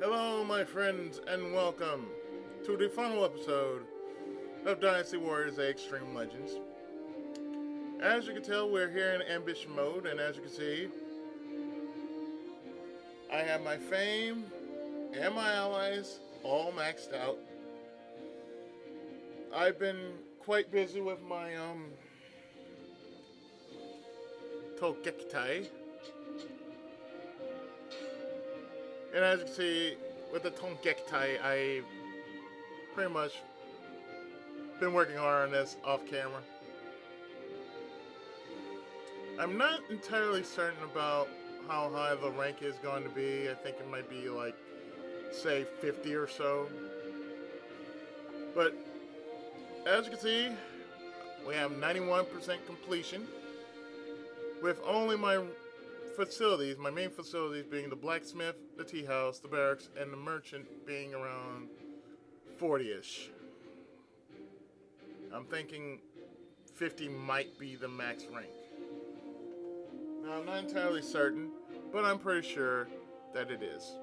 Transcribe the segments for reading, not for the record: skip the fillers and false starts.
Hello, my friends, and welcome to the final episode of Dynasty Warriors Xtreme Legends. As you can tell, we're here in ambition mode, and as you can see, I have my fame and my allies all maxed out. I've been quite busy with my Togekitai. And as you can see, with the Togekitai, I pretty much been working hard on this off camera. I'm not entirely certain about how high the rank is going to be. I think it might be like, say, 50 or so. But as you can see, we have 91% completion with only my facilities, my main facilities being the blacksmith, the tea house, the barracks, and the merchant being around 40-ish. I'm thinking 50 might be the max rank. Now, I'm not entirely certain, but I'm pretty sure that it is.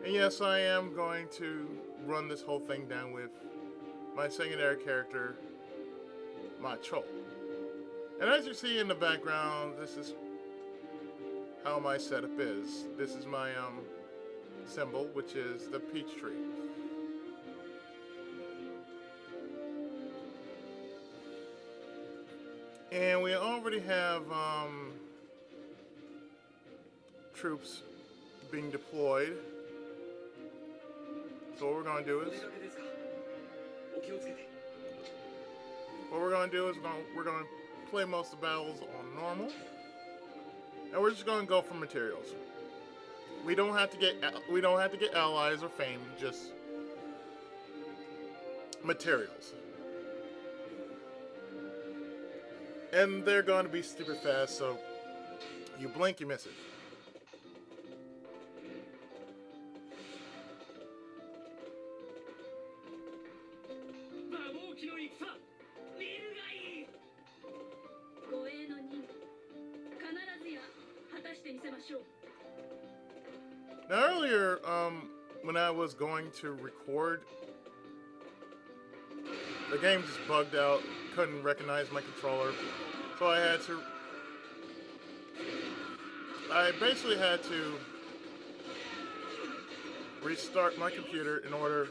And yes, I am going to run this whole thing down with my secondary character, my Chol. And as you see in the background, this is how my setup is. This is my symbol, which is the peach tree. And we already have troops being deployed. So what we're going to do is we're going to play most of the battles on normal, and we're just going to go for materials. We don't have to get allies or fame, just materials. And they're going to be stupid fast, so you blink, you miss it. Now earlier, when I was going to record, the game just bugged out, couldn't recognize my controller, so I basically had to restart my computer in order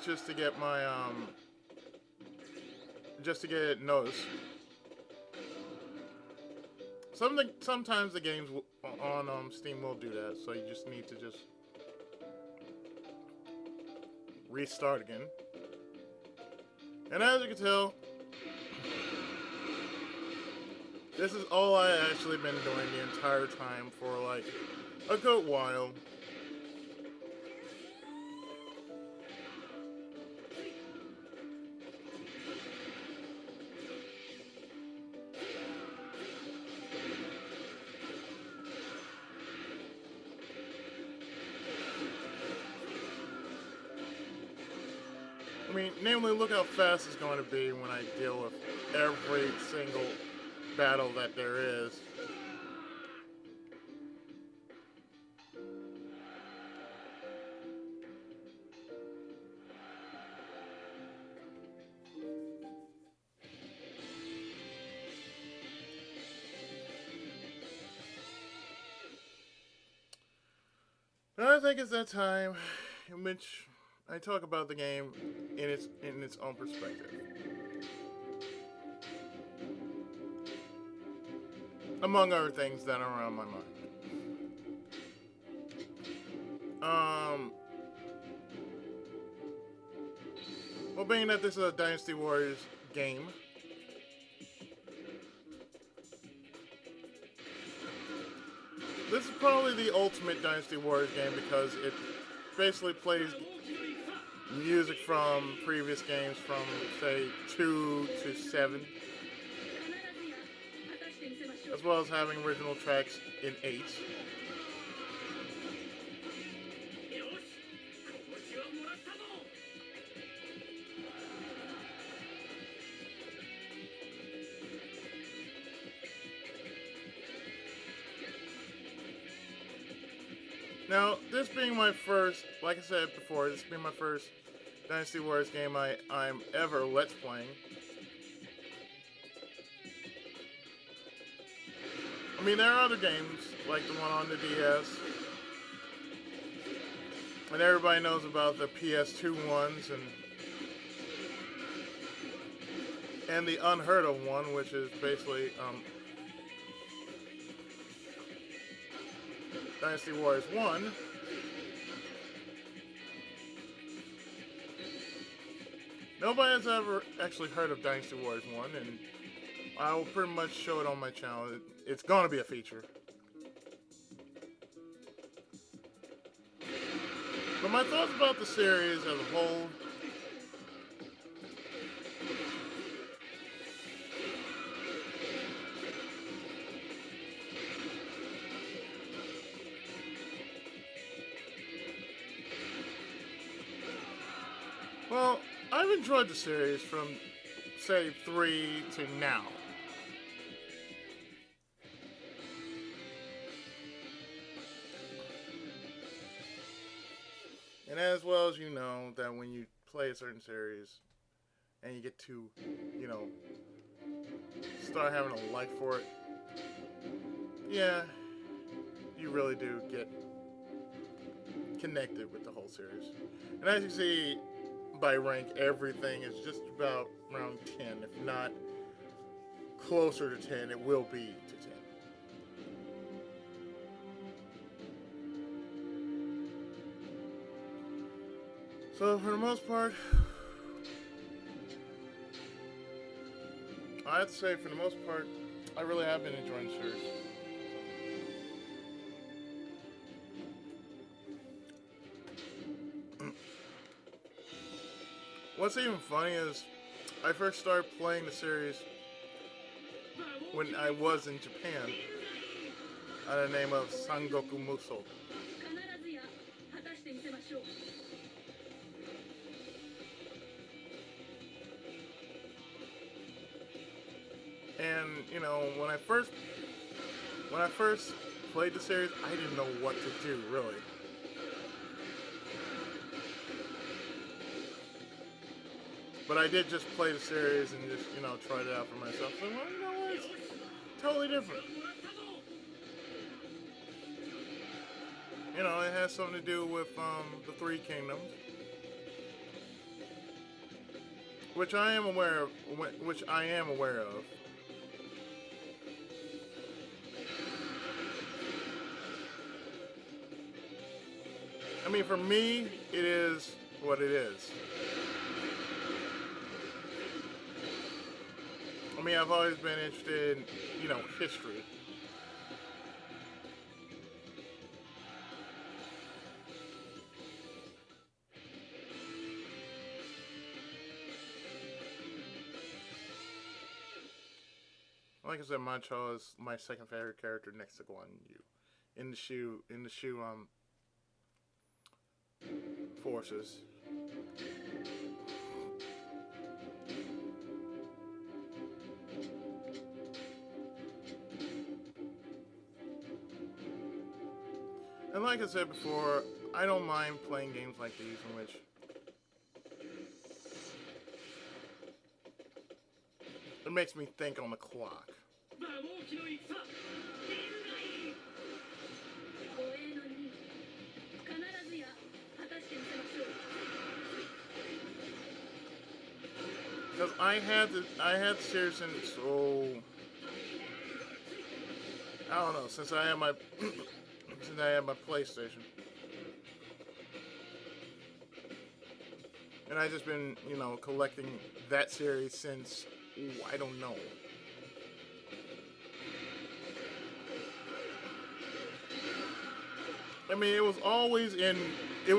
just to get my just to get it noticed. Sometimes the games on Steam will do that, so you just need to just restart again. And as you can tell, this is all I actually been doing the entire time for like a good while. I mean, namely, look how fast it's going to be when I deal with every single battle that there is. And I think it's that time in which I talk about the game in its own perspective. Among other things that are on my mind. Well, being that this is a Dynasty Warriors game, this is probably the ultimate Dynasty Warriors game because it basically plays music from previous games from, say, 2 to 7. As well as having original tracks in 8. Now, this being my first, like I said before, this being my first Dynasty Warriors game I'm ever Let's Playing. I mean, there are other games, like the one on the DS. And everybody knows about the PS2 ones and the unheard of one, which is basically Dynasty Warriors 1. Nobody has ever actually heard of Dynasty Warriors 1, and I will pretty much show it on my channel. It's going to be a feature. But my thoughts about the series as a whole. Well, I've enjoyed the series from, say, 3 to now. And as well as you know, that when you play a certain series and you get to, you know, start having a like for it, yeah, you really do get connected with the whole series. And as you see, by rank, everything is just about around 10, if not closer to 10. It will be to 10. So for the most part, I have to say, for the most part, I really have been enjoying the series. What's even funny is I first started playing the series when I was in Japan under the name of Sangoku Muso. And you know, when I first played the series, I didn't know what to do, really. But I did just play the series and just, you know, tried it out for myself. So, well, you know what? It's totally different. You know, it has something to do with the Three Kingdoms, which I am aware of. I mean, for me, it is what it is. I mean, I've always been interested in, you know, history. Like I said, Mancho is my second favorite character next to Guan Yu. In the Shu forces. And like I said before, I don't mind playing games like these in which it makes me think on the clock. Because I had the series since, I don't know, since I had my PlayStation. And I've just been, you know, collecting that series since, I don't know. I mean, it was always in, you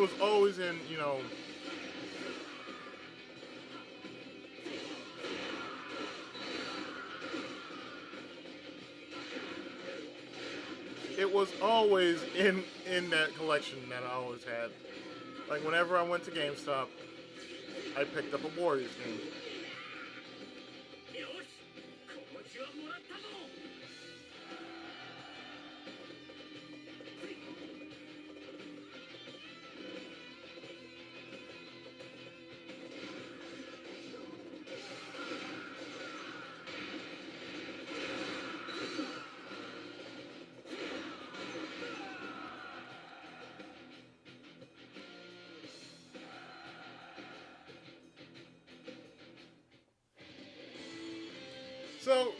know, it was always in that collection that I always had. Like, whenever I went to GameStop, I picked up a Warriors game. So,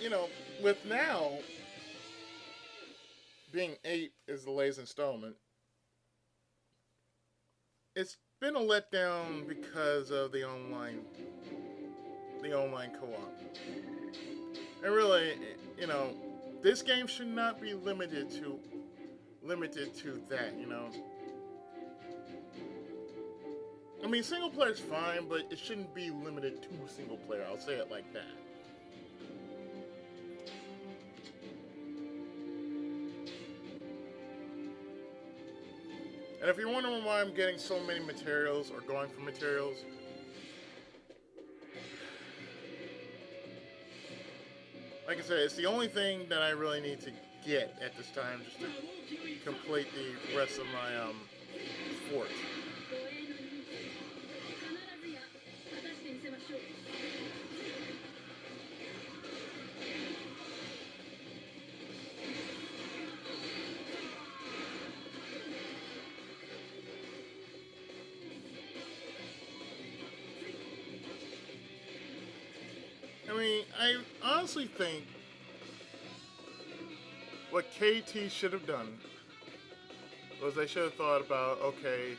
you know, with now being 8 is the latest installment, it's been a letdown because of the online co-op. And really, you know, this game should not be limited to that. I mean, single player is fine, but it shouldn't be limited to single player. I'll say it like that. And if you're wondering why I'm getting so many materials or going for materials, like I said, it's the only thing that I really need to get at this time just to complete the rest of my fort. I mean, I honestly think what KT should have done was they should have thought about, okay,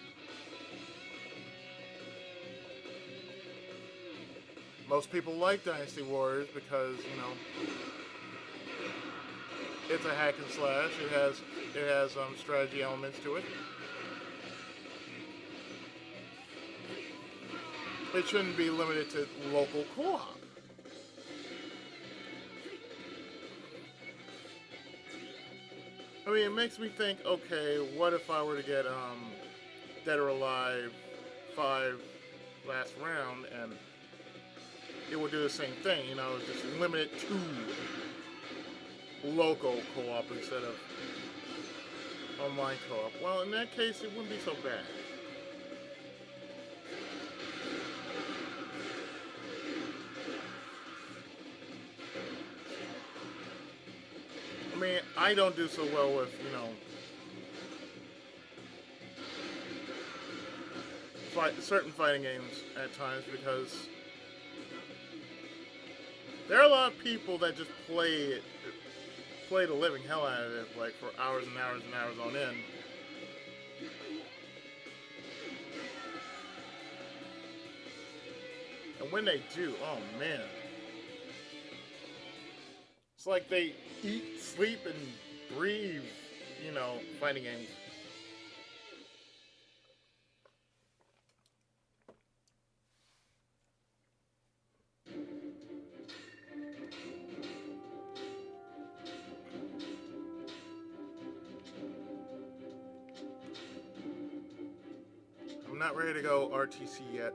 most people like Dynasty Warriors because, it's a hack and slash. It has strategy elements to it. It shouldn't be limited to local co-op. I mean, it makes me think, okay, what if I were to get Dead or Alive 5 last round, and it would do the same thing, just limit it to local co-op instead of online co-op. Well, in that case, it wouldn't be so bad. I mean, I don't do so well with, certain fighting games at times because there are a lot of people that just play the living hell out of it, like for hours and hours and hours on end. And when they do, oh man. It's like they eat, sleep, and breathe, fighting games. I'm not ready to go RTC yet.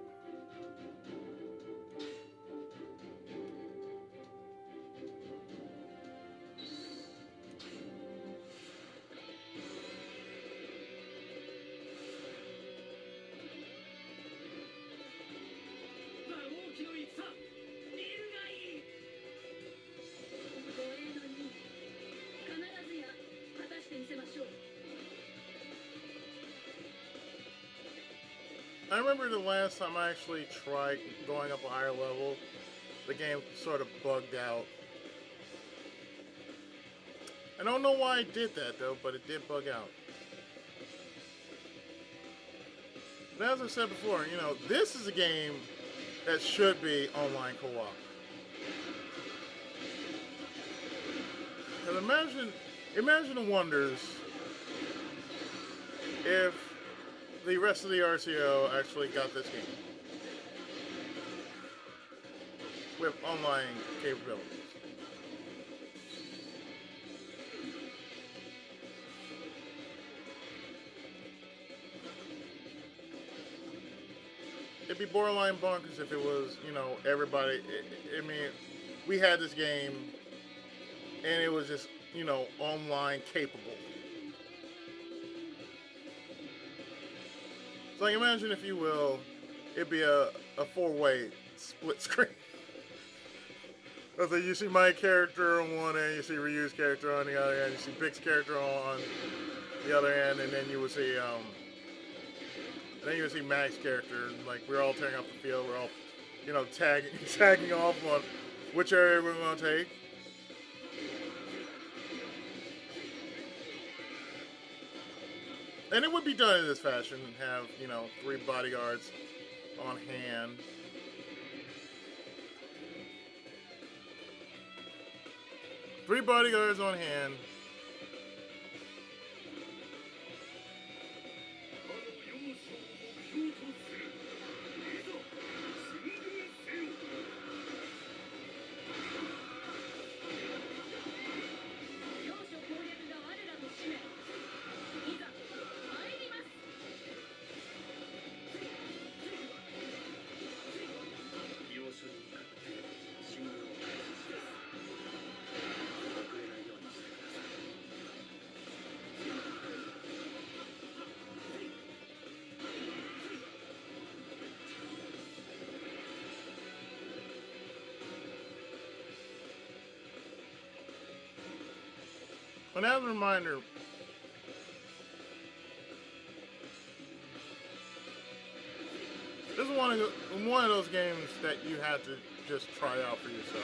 I remember the last time I actually tried going up a higher level, the game sort of bugged out. I don't know why I did that though, but it did bug out. But as I said before, this is a game that should be online co-op. Because imagine the wonders if the rest of the RCO actually got this game with online capabilities. It'd be borderline bonkers if it was, everybody. I mean, we had this game and it was just, online capable. So like, imagine, if you will, it'd be a four-way split screen. So you see my character on one end, you see Ryu's character on the other end, you see Big's character on the other end, and then you would see Mag's character. Like, we're all tearing up the field, we're all, tagging off which area we're going to take. And it would be done in this fashion, have, 3 bodyguards on hand. Three bodyguards on hand. And as a reminder, this is one of those games that you have to just try out for yourself.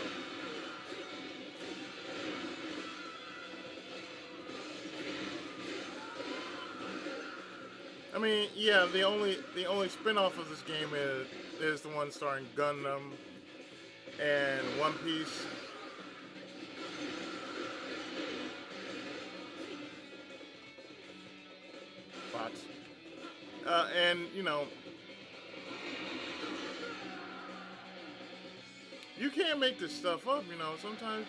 I mean, yeah, the only spin-off of this game is the one starring Gundam and One Piece. And, you can't make this stuff up, sometimes.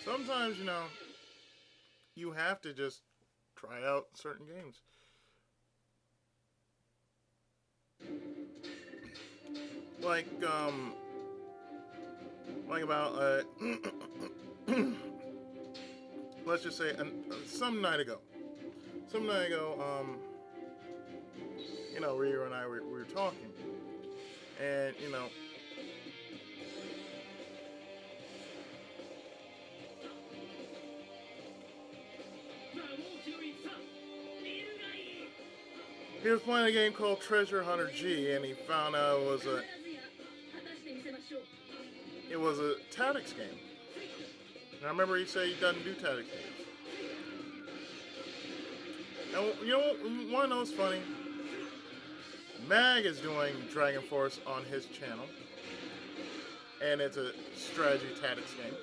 Sometimes, you have to just try out certain games. Like about let's just say some night ago, Ryu and I we were talking, and he was playing a game called Treasure Hunter G, and he found out it was a tactics game. And I remember he said he doesn't do tactics games. And one of those funny, Mag is doing Dragon Force on his channel, and it's a strategy tactics game.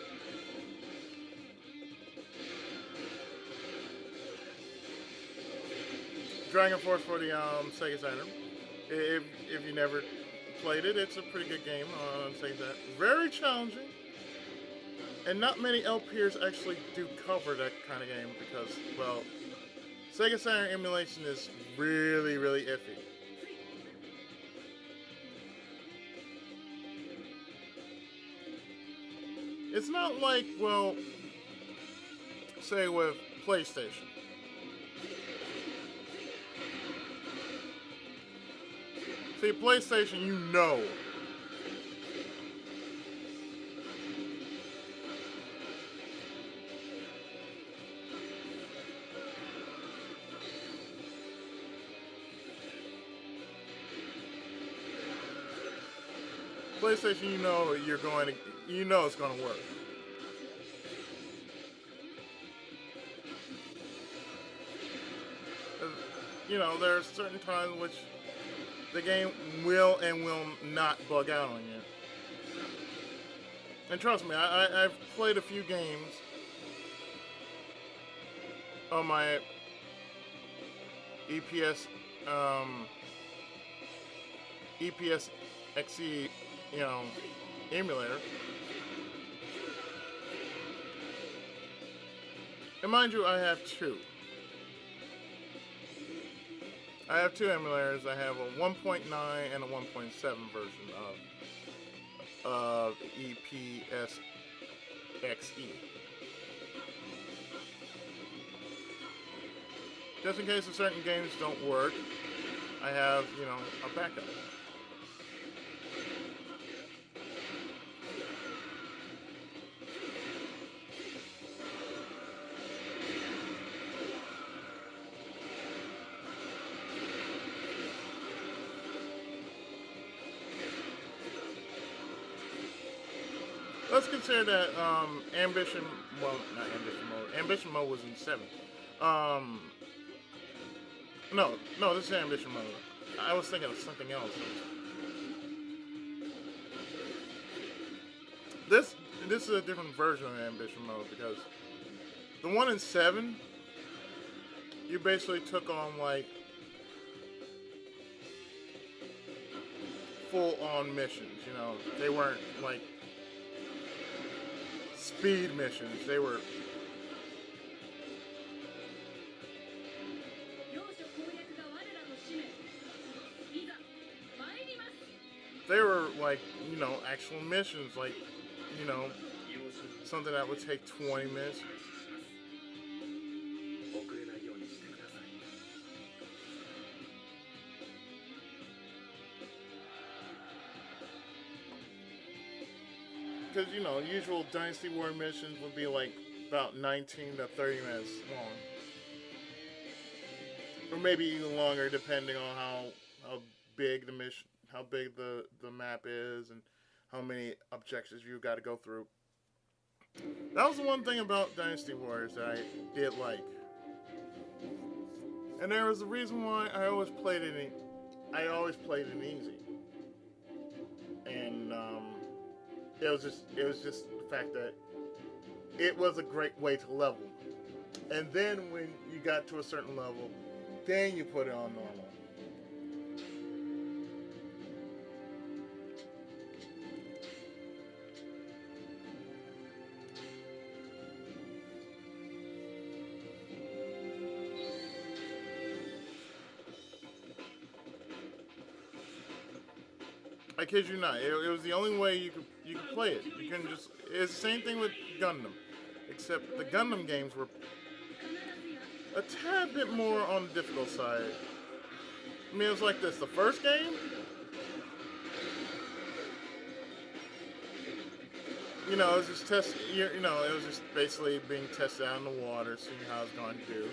Dragon Force for the Sega Saturn. If you never played it, it's a pretty good game on Sega Saturn. Very challenging, and not many LPers actually do cover that kind of game because, well, Sega Saturn emulation is really, really iffy. It's not like, well, say with PlayStation. See, PlayStation, PlayStation, it's going to work. There are certain times which the game will and will not bug out on you. And trust me, I've played a few games on my EPS XE, emulator. And mind you, I have two. I have two emulators. I have a 1.9 and a 1.7 version of EPS XE. Just in case if certain games don't work, I have, a backup. let's consider that ambition. Well, not ambition mode. Ambition mode was in seven. Um, no, no, this is ambition mode. I was thinking of something else. This this is a different version of ambition mode because the one in seven, you basically took on like full on missions. You know, they weren't like speed missions. They were like, you know, actual missions, like, you know, something that would take 20 minutes. Because, you know, usual Dynasty Warrior missions would be like about 19 to 30 minutes long. Or maybe even longer, depending on how big the mission, how big the map is, and how many objectives you got to go through. That was the one thing about Dynasty Warriors that I did like, and there was a reason why I always played it. I always played it easy, and it was just the fact that it was a great way to level. And then when you got to a certain level, then you put it on normal. I kid you not. It was the only way you could play it. You couldn't just. It's the same thing with Gundam, except the Gundam games were a tad bit more on the difficult side. I mean, it was like this. The first game, you know, it was just test. You know, it was just basically being tested out in the water, seeing how it's going to do.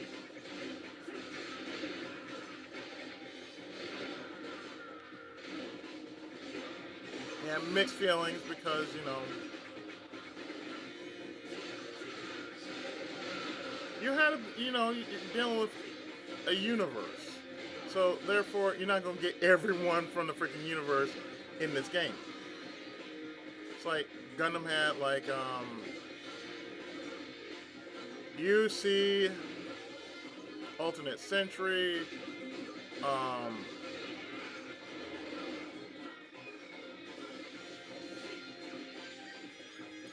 Yeah, mixed feelings because, you know, you're dealing with a universe. So, therefore, you're not going to get everyone from the freaking universe in this game. It's like Gundam had, like, UC, Alternate Century,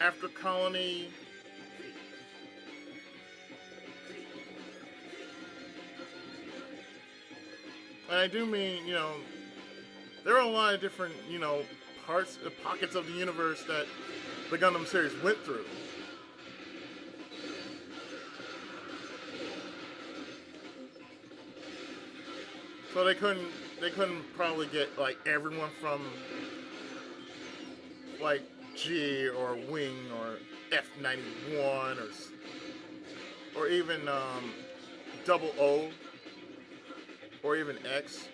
After Colony, and I do mean, you know, there are a lot of different, you know, pockets of the universe that the Gundam series went through. So they couldn't probably get like everyone from like G or Wing or F91 or even Double O or even X.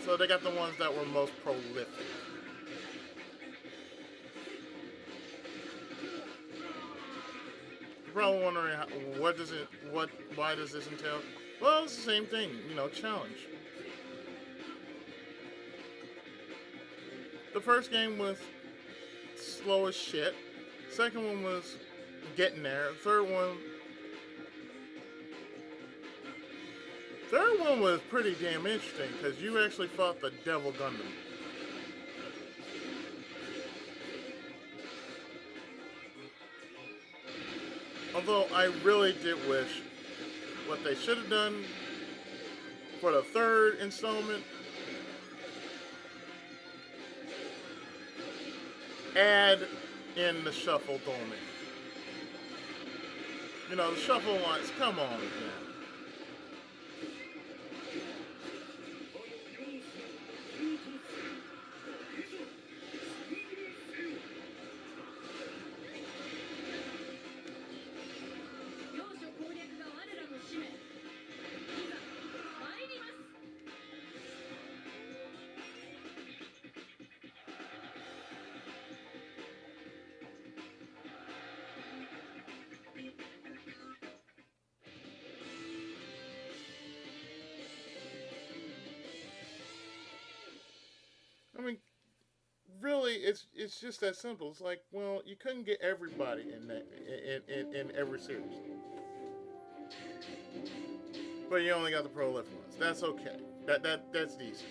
So they got the ones that were most prolific. You're probably wondering why does this entail? Well, it's the same thing, you know, challenge. The first game was slow as shit. Second one was getting there. Third one was pretty damn interesting because you actually fought the Devil Gundam. Although I really did wish what they should have done for the third installment, add in the shuffle domain. You know, the shuffle lines, come on, man. I mean, really, it's just that simple. It's like, well, you couldn't get everybody in that in every series, but you only got the prolific ones. That's okay. That's decent.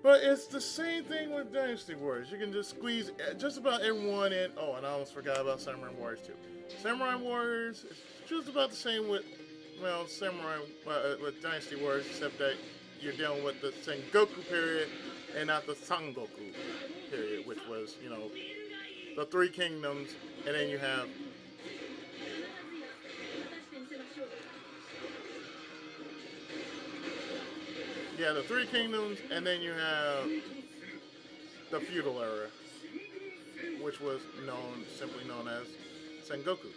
But it's the same thing with Dynasty Warriors. You can just squeeze just about everyone in. Oh, and I almost forgot about Samurai Warriors too. Samurai Warriors is just about the same with, well, Samurai with Dynasty Warriors, except that you're dealing with the Sengoku period and not the Sangoku period, which was, the Three Kingdoms, and then you have, yeah, the Three Kingdoms, and then you have the feudal era, which was simply known as Sengoku.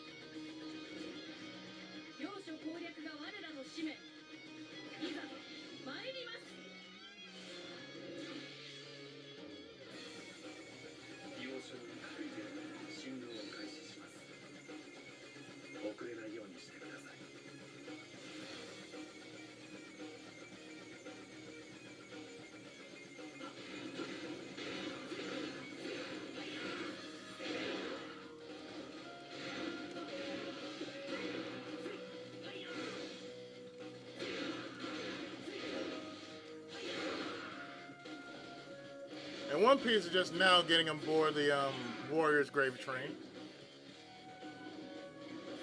And One Piece is just now getting on board the Warriors Gravy Train.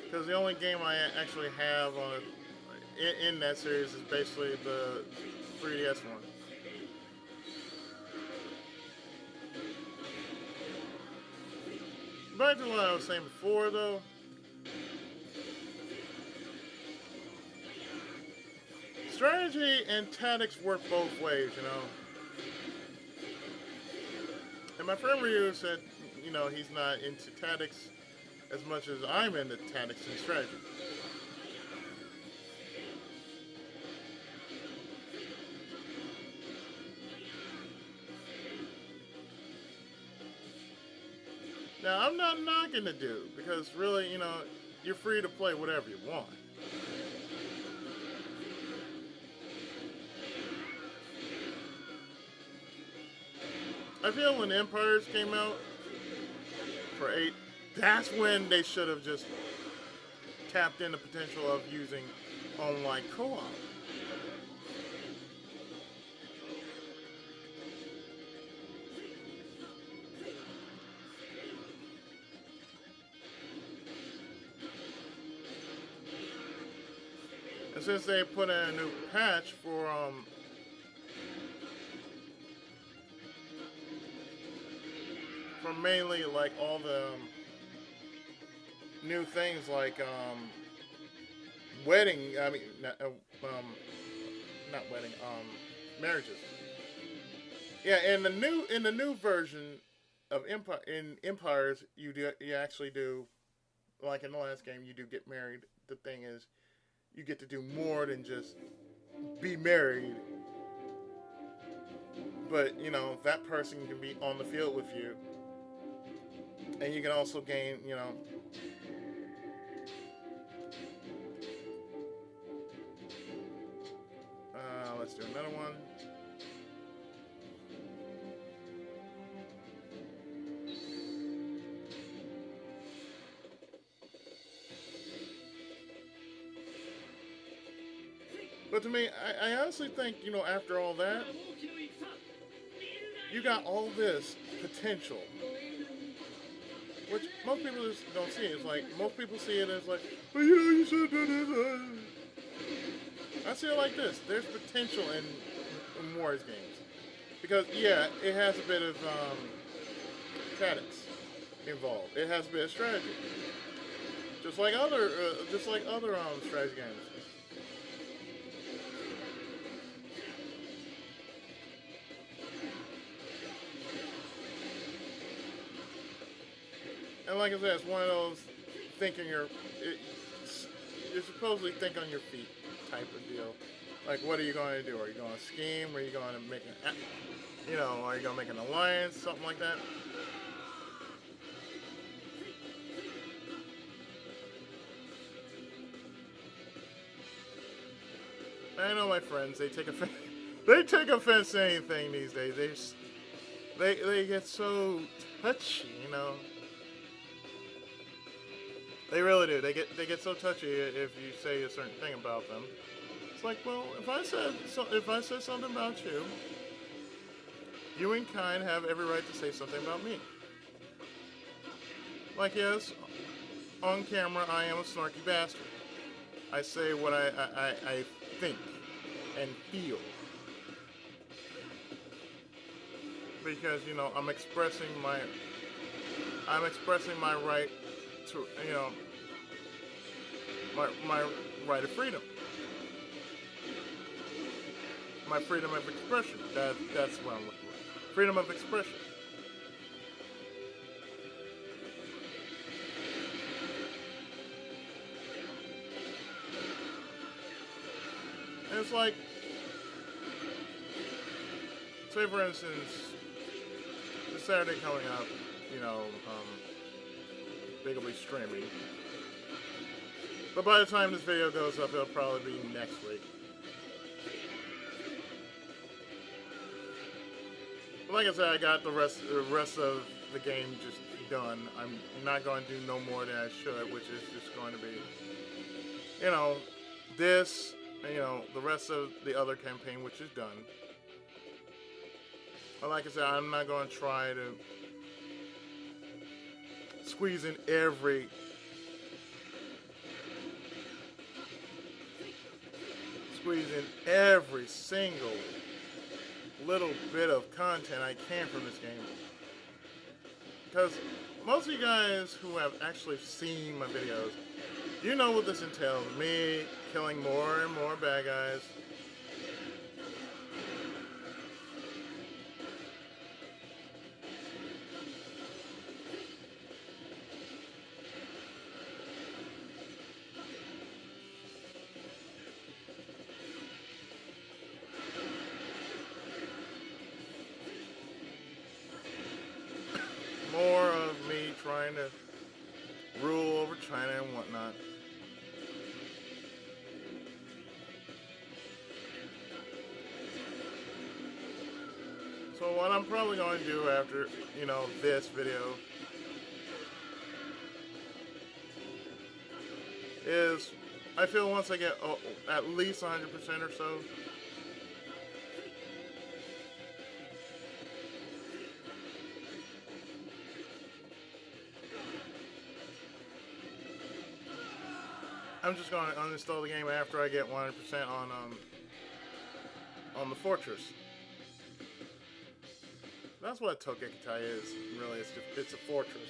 Because the only game I actually have on in that series is basically the 3DS one. Back to what I was saying before, though. Strategy and tactics work both ways, And my friend Ryu said, he's not into tactics as much as I'm into tactics and strategy. Now, I'm not knocking the dude, because really, you're free to play whatever you want. I feel when Empires came out for 8, that's when they should have just tapped in the potential of using online co-op. And since they put in a new patch for mainly like all the new things like wedding. I mean, not wedding. Marriages. Yeah, in the new version of Empires, you actually do, like in the last game, you do get married. The thing is, you get to do more than just be married. But that person can be on the field with you, and you can also gain, let's do another one. But to me, I honestly think, after all that, you got all this potential, which most people just don't see. It's like, most people see it as like, but you should do this. I see it like this. There's potential in Warriors games. Because, yeah, it has a bit of tactics involved. It has a bit of strategy. Just like other strategy games. And like I said, it's one of those you're supposedly think on your feet type of deal. Like, what are you going to do? Are you going to scheme? Are you going to make are you going to make an alliance? Something like that. I know my friends, they take offense. They take offense to anything these days. They get so touchy, you know. They really do. They get so touchy if you say a certain thing about them. It's like, well, if I said something about you, you in kind have every right to say something about me. Like, yes, on camera I am a snarky bastard. I say what I think and feel. Because, you know, I'm expressing my right to, you know, my right of freedom. My freedom of expression. That's what I'm looking for. Freedom of expression. And it's like, say for instance, this Saturday coming up, you know, Big will be streaming. But by the time this video goes up, it'll probably be next week. Like I said, I got the rest of the game just done. I'm not going to do no more than I should, which is just going to be, you know, this, you know, the rest of the other campaign, which is done. But like I said, I'm not going to try to squeeze in every single little bit of content I can from this game. Because most of you guys who have actually seen my videos, you know what this entails. Me killing more and more bad guys. More of me trying to rule over China and whatnot. So what I'm probably going to do after, you know, this video is, I feel once I get at least 100% or so, I'm just going to uninstall the game after I get 100% on the fortress. That's what Togekitai is, really. It's a fortress.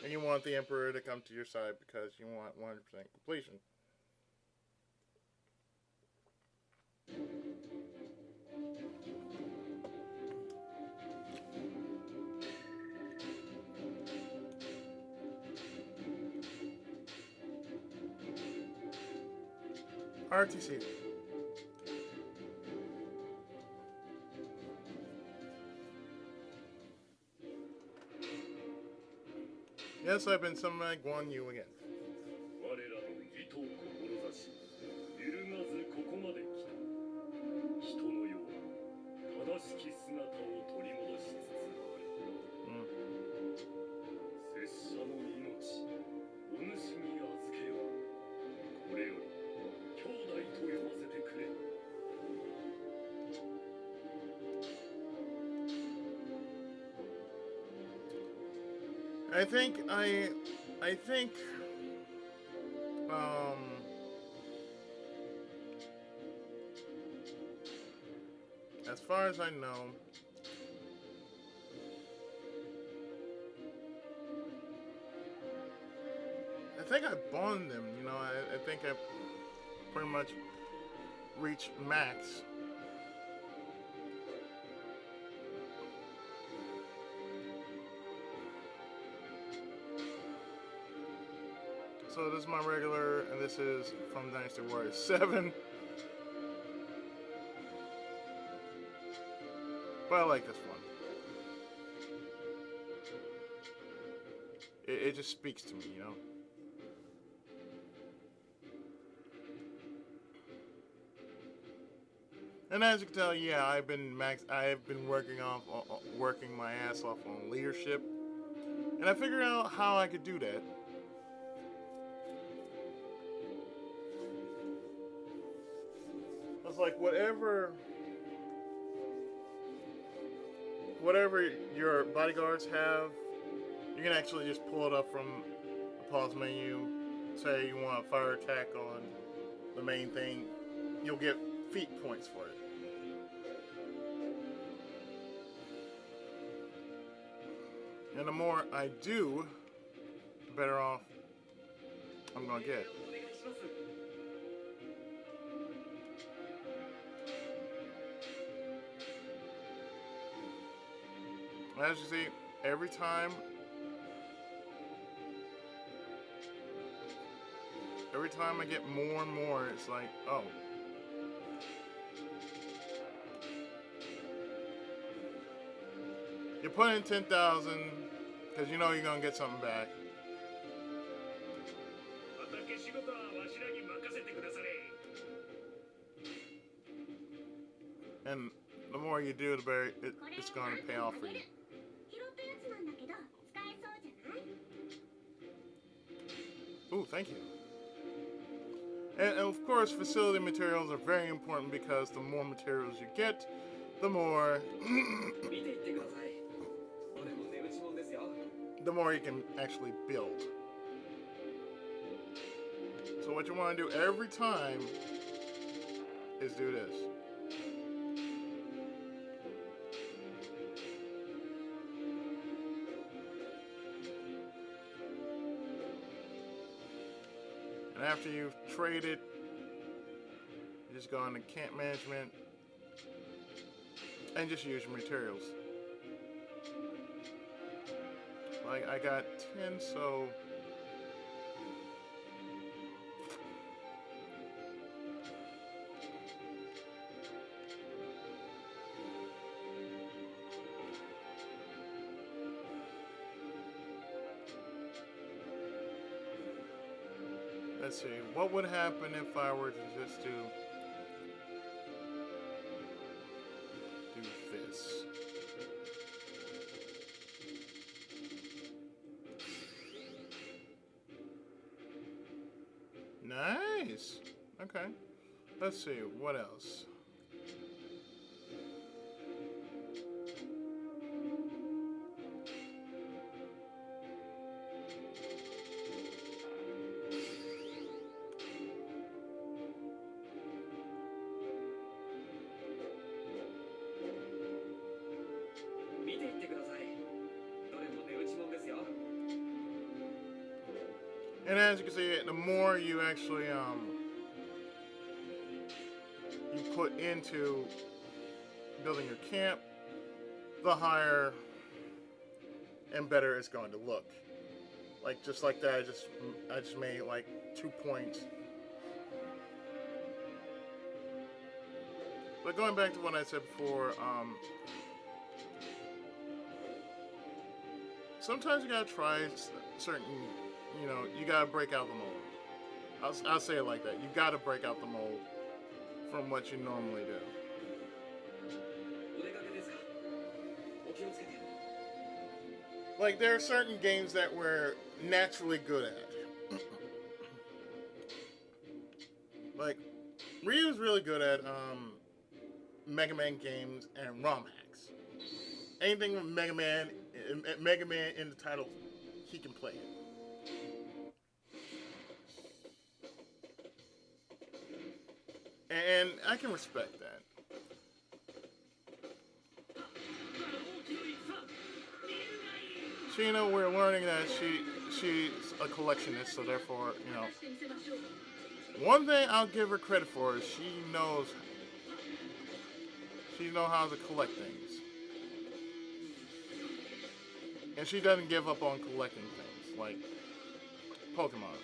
And you want the Emperor to come to your side because you want 100% completion. RTC. Yes, I've been summoning Guan Yu again. I think, as far as I know, I think I bonded them, you know, I think I pretty much reached max. So this is my regular, and this is from Dynasty Warriors 7. But I like this one. It just speaks to me, you know? And as you can tell, yeah, I have been working my ass off on leadership, and I figured out how I could do that. I was like, whatever your bodyguards have, you can actually just pull it up from the pause menu. Say you want a fire attack on the main thing, you'll get feat points for it. And the more I do, the better off I'm gonna get. As you see, every time I get more and more, it's like, oh. You put in 10,000 because you know you're gonna get something back. And the more you do, the better it's gonna pay off for you. Ooh, thank you. And of course, facility materials are very important because the more materials you get, the more you can actually build. So what you want to do every time is do this. And after you've traded, you just go into camp management and just use your materials. Like I got 10, so let's see, what would happen if I were to just do this? Nice. Okay. Let's see, what else? And as you can see, the more you actually you put into building your camp, the higher and better it's going to look. Like just like that, I just made like 2 points. But going back to what I said before, sometimes you gotta try certain. You know, you gotta break out the mold. I'll say it like that. You gotta break out the mold from what you normally do. Like, there are certain games that we're naturally good at. Like, Ryu's really good at Mega Man games and ROM hacks. Anything with Mega Man in the title, he can play it. And I can respect that. So, you know, we're learning that she's a collectionist, so therefore, you know. One thing I'll give her credit for is she knows how to collect things. And she doesn't give up on collecting things, like Pokemon.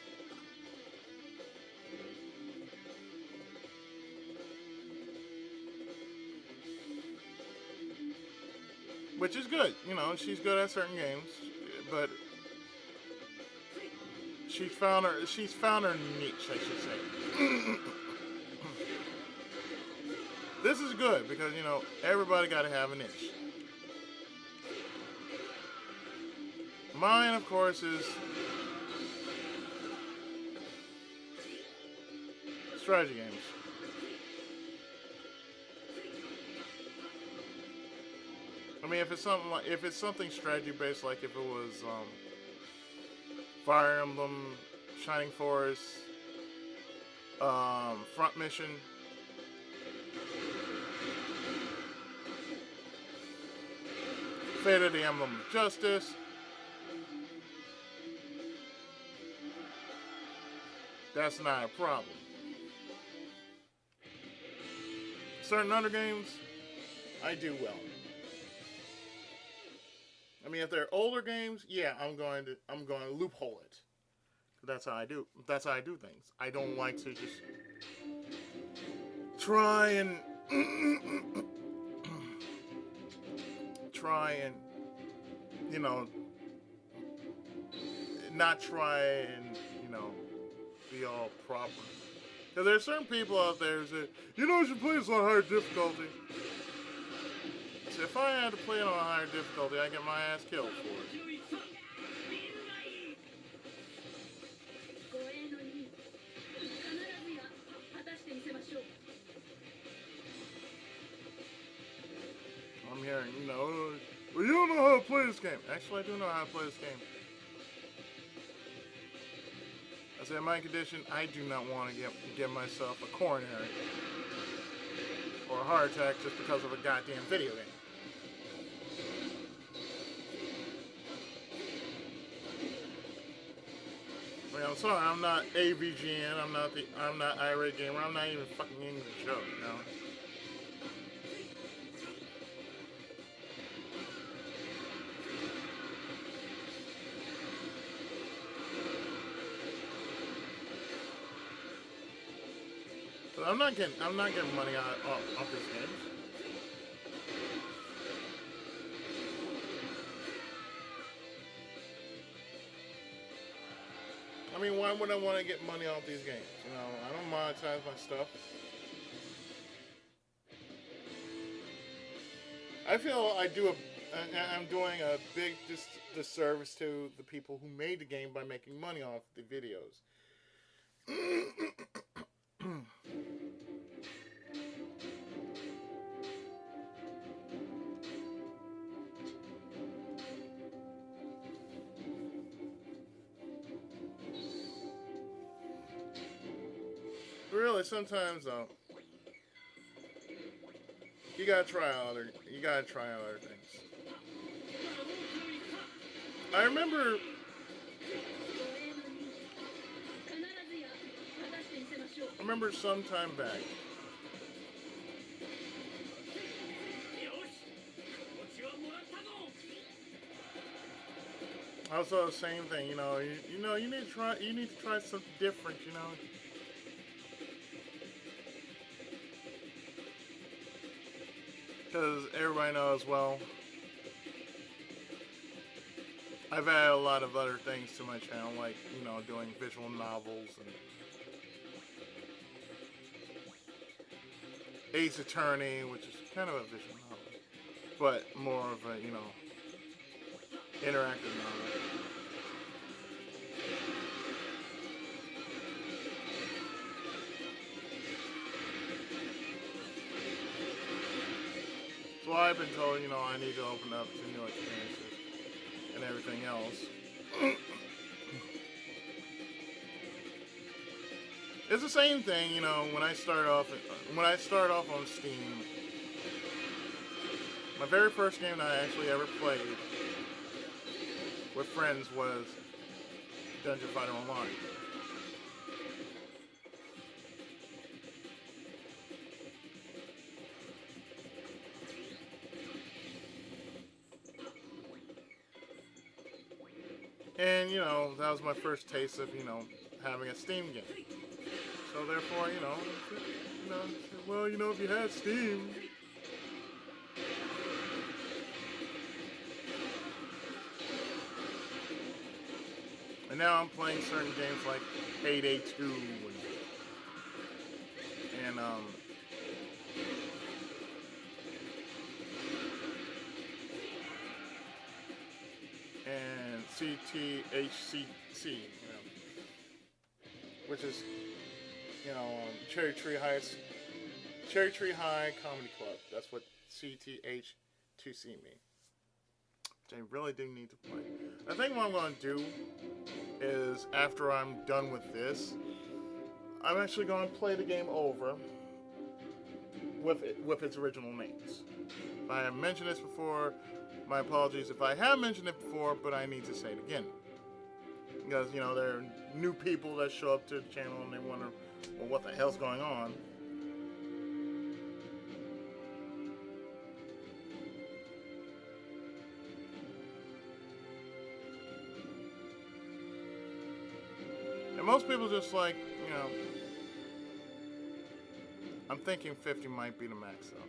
Which is good, you know, she's good at certain games, but she's found her niche, I should say. This is good because, you know, everybody got to have an itch. Mine, of course, is strategy games. I mean, if it's something strategy based, like if it was Fire Emblem, Shining Force, Front Mission, Fate of the Emblem of Justice, that's not a problem. Certain other games, I do well. I mean, if they're older games, yeah, I'm going to loophole it. That's how I do. That's how I do things. I don't like to just try and you know, not try and, you know, be all proper. Because there's certain people out there who say, you know, you should play this on higher difficulty. So if I had to play it on a higher difficulty, I get my ass killed for it. I'm hearing, you know, well, you don't know how to play this game. Actually, I do know how to play this game. I said, in my condition, I do not want to get myself a coronary or a heart attack just because of a goddamn video game. I mean, I'm sorry, I'm not AVGN, I'm not irate gamer, I'm not even fucking in the show, you know. But I'm not getting money off these games. I mean, why would I want to get money off these games? You know, I don't monetize my stuff. I feel I'm doing a big disservice to the people who made the game by making money off the videos. Really, sometimes though, you gotta try other things. I remember some time back. Also, the same thing. You know, you need to try something different. You know. Because everybody knows, well, I've had a lot of other things to my channel, like, you know, doing visual novels and Ace Attorney, which is kind of a visual novel, but more of a, you know, interactive novel. So I've been told, you know, I need to open up to new experiences and everything else. It's the same thing, you know, when I start off on Steam. My very first game that I actually ever played with friends was Dungeon Fighter Online. And, you know, that was my first taste of, you know, having a Steam game. So therefore, you know, well, you know, if you had Steam. And now I'm playing certain games like Payday 2 and CTHCC, which is Cherry Tree High Comedy Club. That's what CTH2C means. Which I really do need to play. I think what I'm going to do is, after I'm done with this, I'm actually going to play the game over with its original names. If I have mentioned this before, my apologies if I have mentioned it before, but I need to say it again. Because, there are new people that show up to the channel and they wonder, well, what the hell's going on? And most people just like, I'm thinking 50 might be the max though.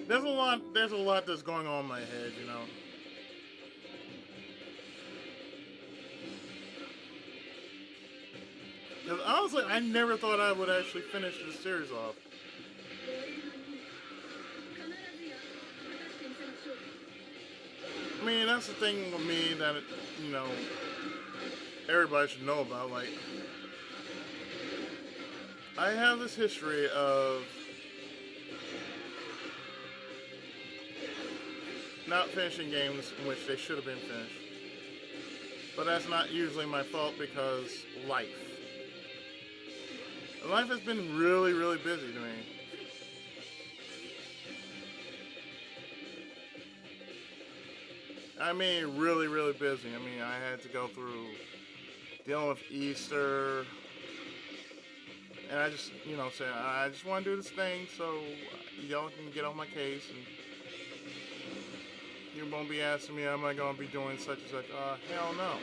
There's a lot that's going on in my head, Because honestly, I never thought I would actually finish this series off. I mean, that's the thing with me that, everybody should know about. Like, I have this history of not finishing games in which they should have been finished. But that's not usually my fault because life. Life has been really, really busy to me. I mean, really, really busy. I mean, I had to go through dealing with Easter. And I just, say, I just want to do this thing so y'all can get on my case and you won't be asking me, am I going to be doing such and such? Hell no.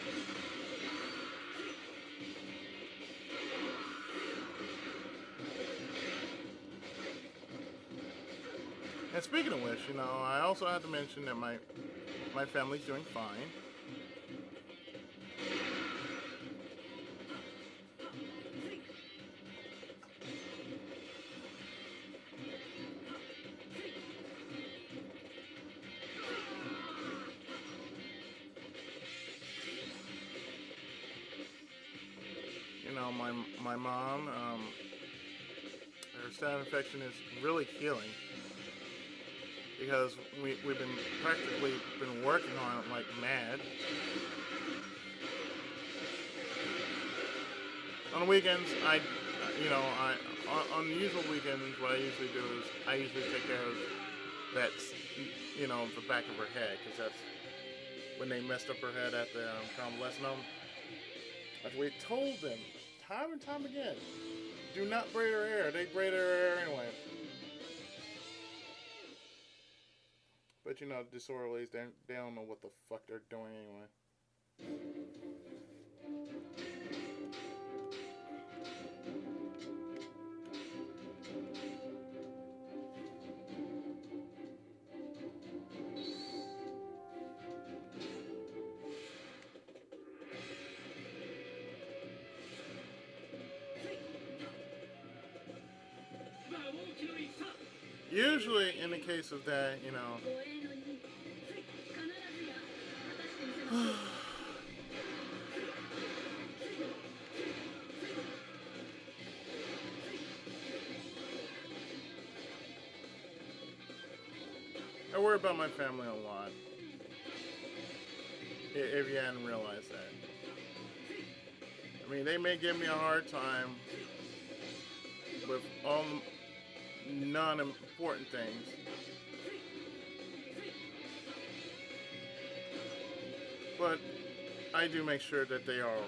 And speaking of which, I also have to mention that my family's doing fine. My mom, her staph infection is really healing because we've been practically working on it like mad. On the weekends, on the usual weekends, what I usually do is I usually take care of that, the back of her head, because that's when they messed up her head at the convalescent home. As we told them time and time again, do not braid her hair. They braid her hair anyway. But the disorderlies, they don't know what the fuck they're doing anyway. Usually, in the case of that, I worry about my family a lot. If you hadn't realized that. I mean, they may give me a hard time with all non-important things. But I do make sure that they are alright.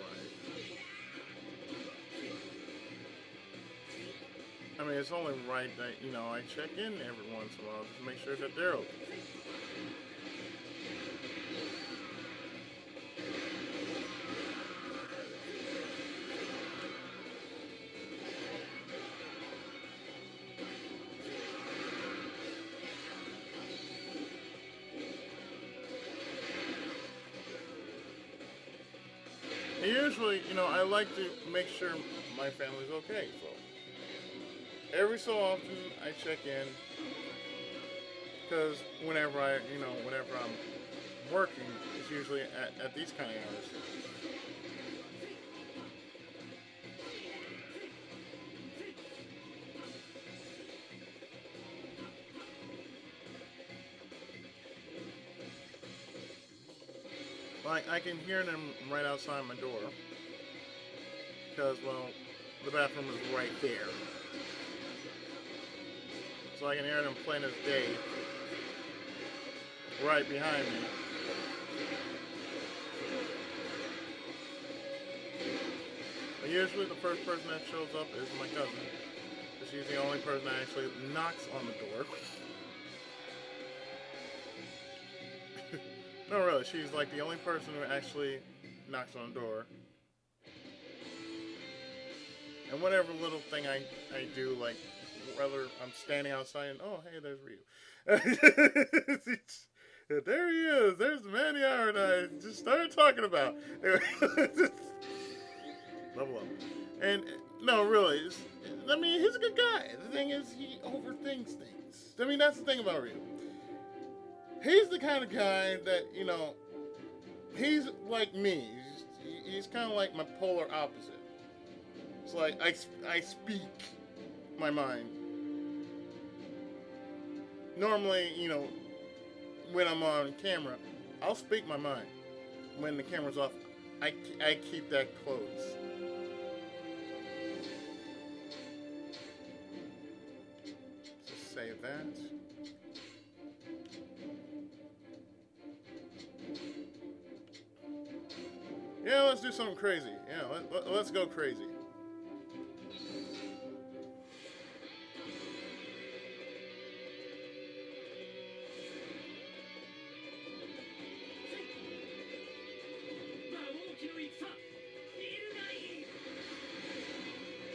I mean, it's only right that, I check in every once in a while to make sure that they're okay. And usually, I like to make sure my family's okay, so. every so often I check in because whenever I'm working, it's usually at these kind of hours. Like I can hear them right outside my door because well, the bathroom is right there, so I can hear them plain as day right behind me. But usually the first person that shows up is my cousin. She's the only person that actually knocks on the door. No, really, she's like the only person who actually knocks on the door. And whatever little thing I do, like whether I'm standing outside and oh hey, there's Ryu. There he is. There's the man the hour that I just started talking about. Level up. And no, really, I mean, he's a good guy. The thing is, he overthinks things. I mean, that's the thing about Ryu. He's the kind of guy that he's like me. He's kind of like my polar opposite. It's like I speak my mind. Normally, when I'm on camera, I'll speak my mind. When the camera's off, I keep that closed. So save that. Yeah, let's do something crazy. Yeah, let's go crazy.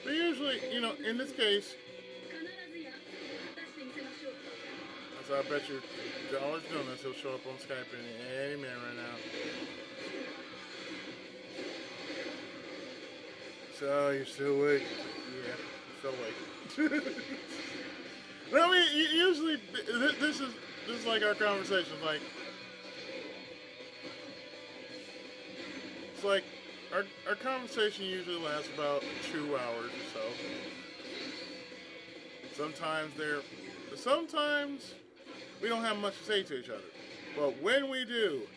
But usually, in this case, so I bet you Dollar's doing this. He'll show up on Skype any minute right now. So you're still awake? Yeah, I'm still awake. I mean, usually this is like our conversation. Like it's like our conversation usually lasts about 2 hours or so. Sometimes we don't have much to say to each other, but when we do,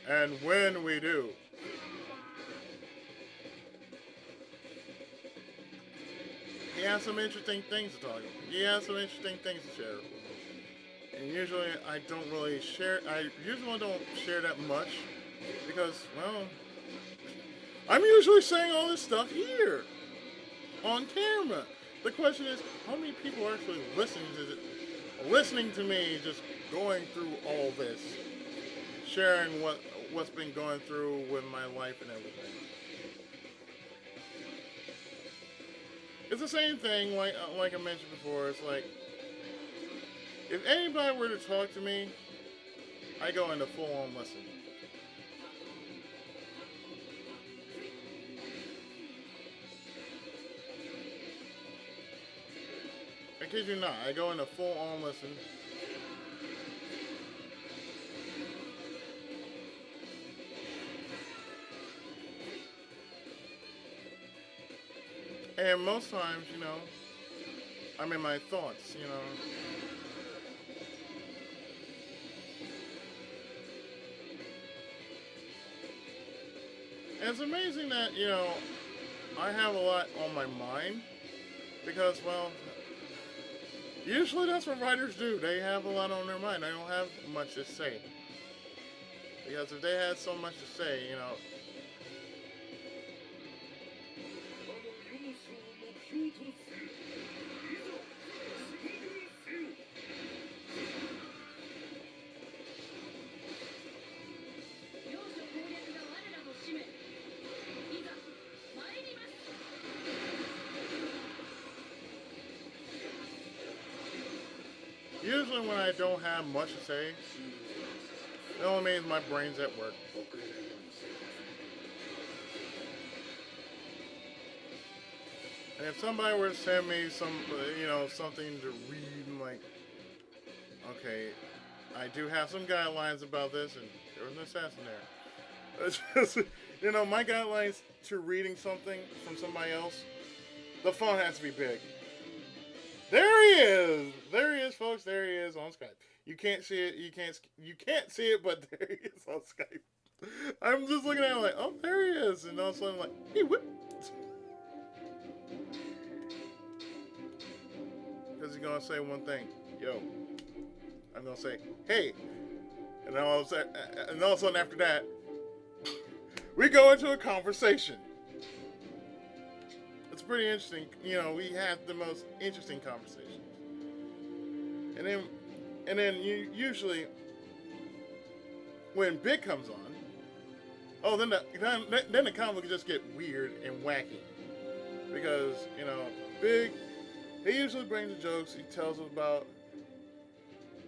he has some interesting things to talk about. He has some interesting things to share. And usually I don't really share. I usually don't share that much because, well, I'm usually saying all this stuff here on camera. The question is, how many people are actually listening to me just going through all this, sharing what's been going through with my life and everything. It's the same thing, like I mentioned before. It's like if anybody were to talk to me, I go into full-on listen. I kid you not, I go into full-on listen. And most times, I'm in my thoughts, And it's amazing that, I have a lot on my mind because, well, usually that's what writers do. They have a lot on their mind. They don't have much to say. Because if they had so much to say, usually when I don't have much to say, it only means my brain's at work. And if somebody were to send me something to read, I'm like, okay, I do have some guidelines about this, and there was an assassin there. It's just, my guidelines to reading something from somebody else, the font has to be big. There he is. There he is, folks. There he is on Skype. You can't see it. You can't see it, but there he is on Skype. I'm just looking at him like, oh, there he is, and all of a sudden, I'm like, hey, what? Because he's gonna say one thing, yo. I'm gonna say, hey, and then all of a sudden after that, we go into a conversation. It's pretty interesting. We had the most interesting conversations, and then usually when Big comes on, then the comic will just get weird and wacky because Big, he usually brings the jokes. He tells us about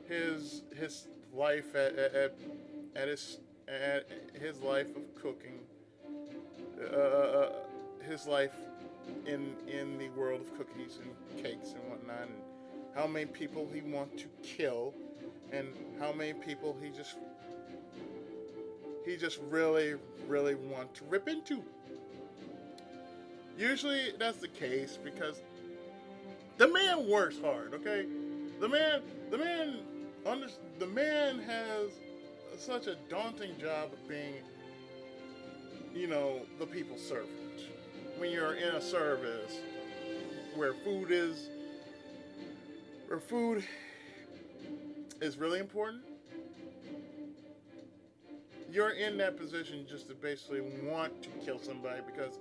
his life at his life of cooking, his life in the world of cookies and cakes and whatnot, and how many people he wants to kill, and how many people he just really, really want to rip into. Usually that's the case because the man works hard. Okay, the man has such a daunting job of being, the people's servant. When you're in a service where food is really important, you're in that position just to basically want to kill somebody because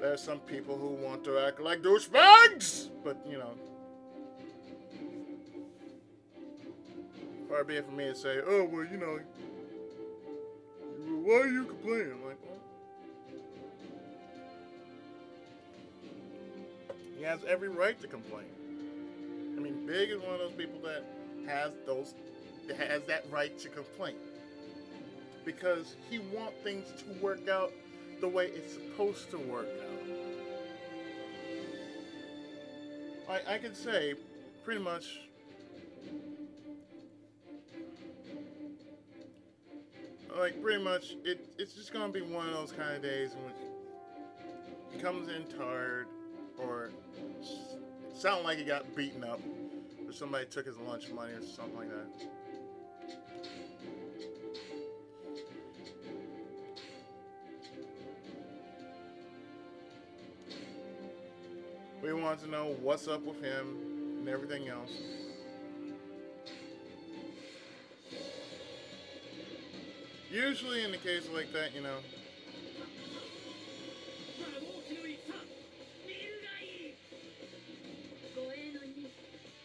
there's some people who want to act like douchebags, but far be it for me to say, oh well, why are you complaining? I'm like, well, he has every right to complain. I mean, Big is one of those people that has that right to complain because he wants things to work out the way it's supposed to work out. I could say pretty much it's just gonna be one of those kind of days in which he comes in tired or sound like he got beaten up or somebody took his lunch money or something like that. We want to know what's up with him and everything else. Usually in the case like that,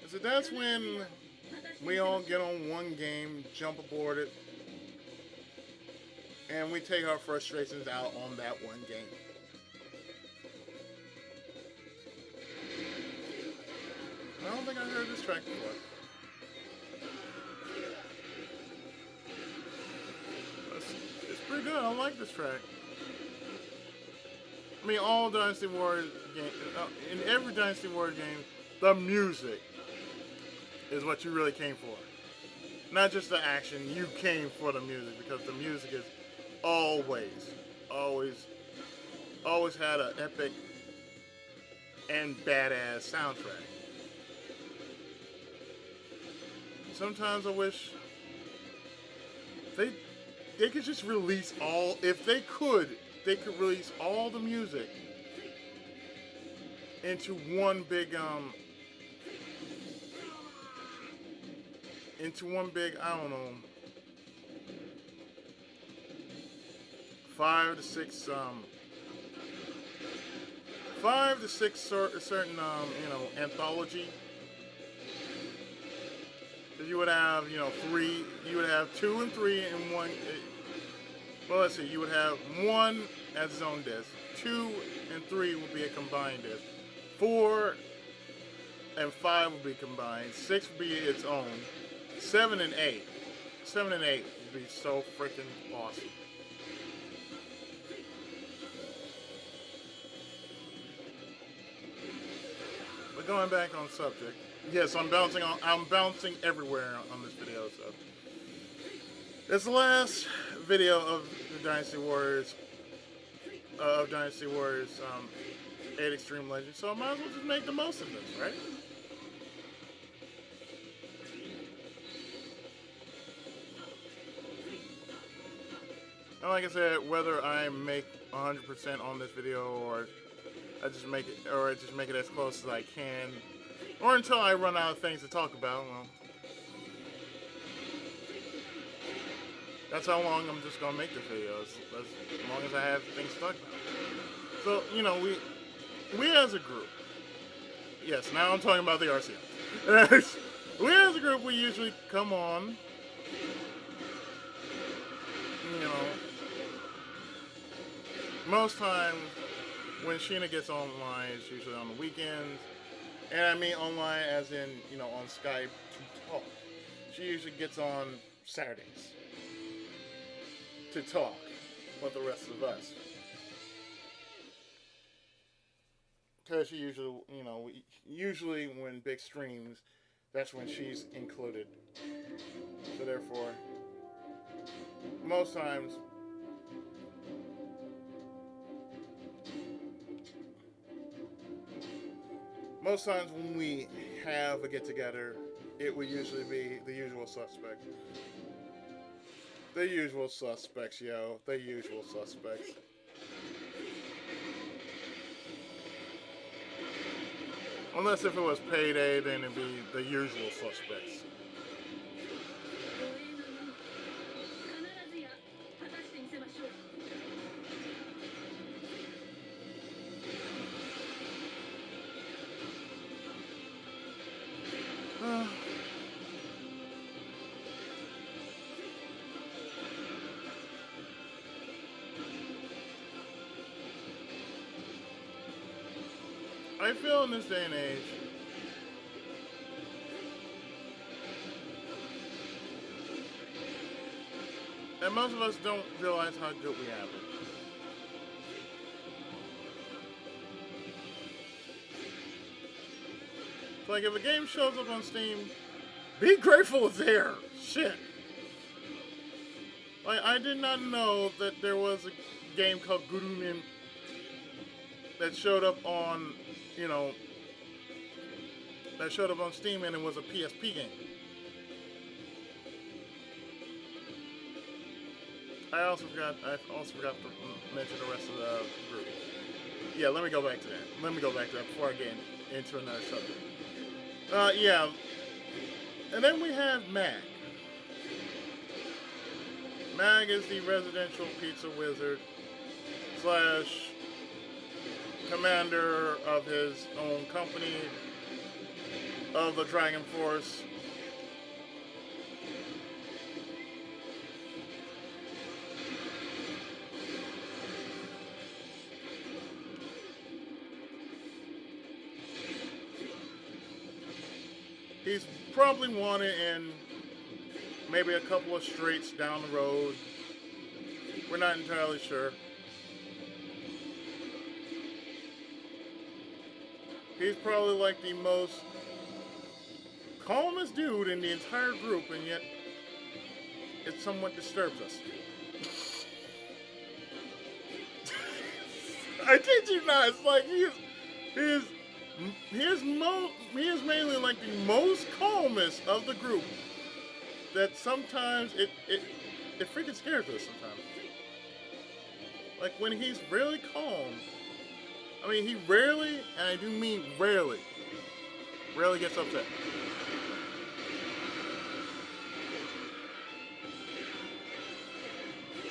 so that's when we all get on one game, jump aboard it, and we take our frustrations out on that one game. I don't think I heard this track before. It's pretty good. I like this track. I mean, all Dynasty Warriors games, in every Dynasty Warriors game, the music is what you really came for. Not just the action, you came for the music because the music is always had an epic and badass soundtrack. Sometimes I wish they could just release all, if they could release all the music into one big I don't know, 5 to 6 certain anthology. You would have 3. You would have 2 and 3 in one. Well, let's see. You would have 1 as its own disc. 2 and 3 would be a combined disc. 4 and 5 would be combined. 6 would be its own. 7 and 8 would be so freaking awesome. But going back on subject, yes, I'm bouncing everywhere on this video. So it's the last video of the Dynasty Warriors 8 Xtreme Legends. So I might as well just make the most of this, right? And like I said, whether I make 100% on this video or I just make it as close as I can, or until I run out of things to talk about, well, that's how long I'm just gonna make the videos. As long as I have things to talk about. So, you know, we as a group, yes, now I'm talking about the RCM. We as a group, we usually come on, you know, most times when Sheena gets online, it's usually on the weekends. And I mean online as in, you know, on Skype to talk. She usually gets on Saturdays to talk with the rest of us. Because she usually, you know, usually when big streams, that's when she's included. So therefore, most times, when we have a get-together, it would usually be the usual suspects. The usual suspects, yo. The usual suspects. Unless if it was payday, then it'd be the usual suspects. I feel in this day and age, that most of us don't realize how good we have it. It's like if a game shows up on Steam, be grateful it's there. Shit. Like, I did not know that there was a game called Gurunin that showed up on, you know, that showed up on Steam and it was a PSP game. I also forgot to mention the rest of the group. Yeah, let me go back to that before I get into another subject. Yeah. And then we have Mag. Mag is the residential pizza wizard / commander of his own company of the Dragon Force. He's probably wanted in maybe a couple of streets down the road. We're not entirely sure. He's probably like the most calmest dude in the entire group, and yet it somewhat disturbs us. I kid you not. It's like he is mainly like the most calmest of the group. That sometimes it freaking scares us sometimes. Like when he's really calm. I mean, he rarely, and I do mean rarely gets upset.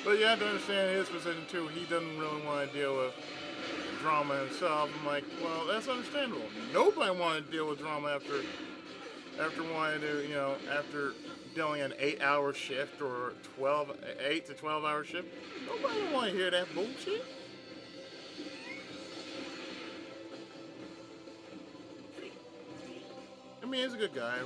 But you have to understand his position too. He doesn't really want to deal with drama himself. I'm like, well, that's understandable. Nobody wanted to deal with drama after wanting to, you know, after doing an 8-hour shift or 8 to 12 hour shift. Nobody want to hear that bullshit. I mean, he's a good guy.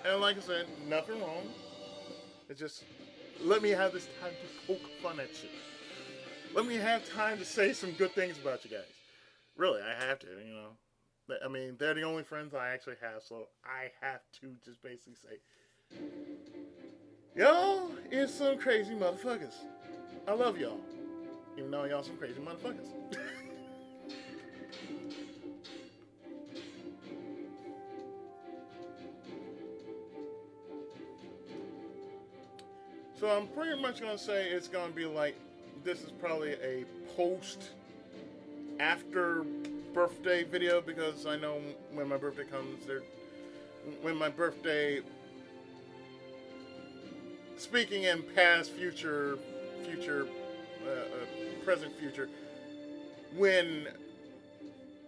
And like I said, nothing wrong. It's just, let me have this time to poke fun at shit. Let me have time to say some good things about you guys. Really, I have to, you know. I mean, they're the only friends I actually have, so I have to just basically say, y'all is some crazy motherfuckers. I love y'all, even though y'all some crazy motherfuckers. So I'm pretty much gonna say it's gonna be like this is probably a post after birthday video because I know when my birthday comes there when my birthday speaking in past future present future when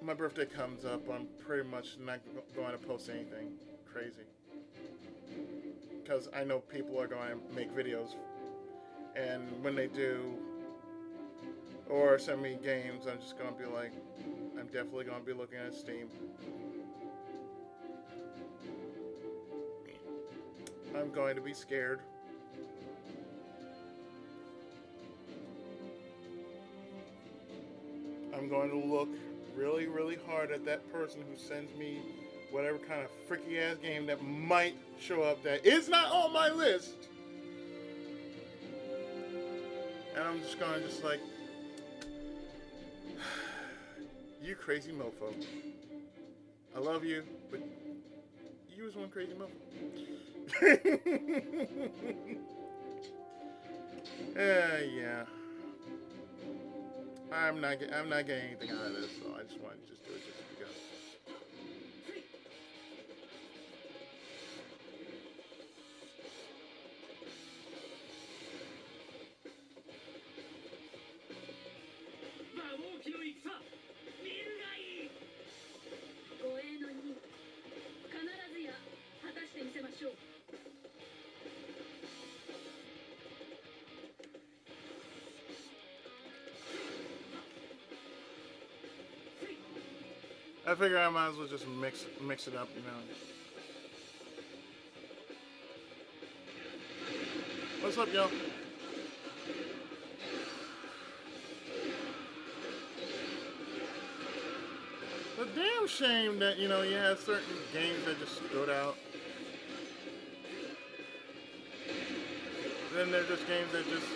my birthday comes up I'm pretty much not going to post anything crazy because I know people are going to make videos and when they do or send me games I'm just going to be like I'm definitely going to be looking at Steam. I'm going to be scared. I'm going to look really, really hard at that person who sends me whatever kind of freaky ass game that might show up that is not on my list. And I'm just going to just like, you crazy mofo. I love you, but you was one crazy mofo. Yeah. I'm not getting anything out of this, so I just wanted to just do it just because. I figure I might as well just mix it up, you know. What's up, y'all? The damn shame that, you know, you have certain games that just stood out. Then there's just games that just,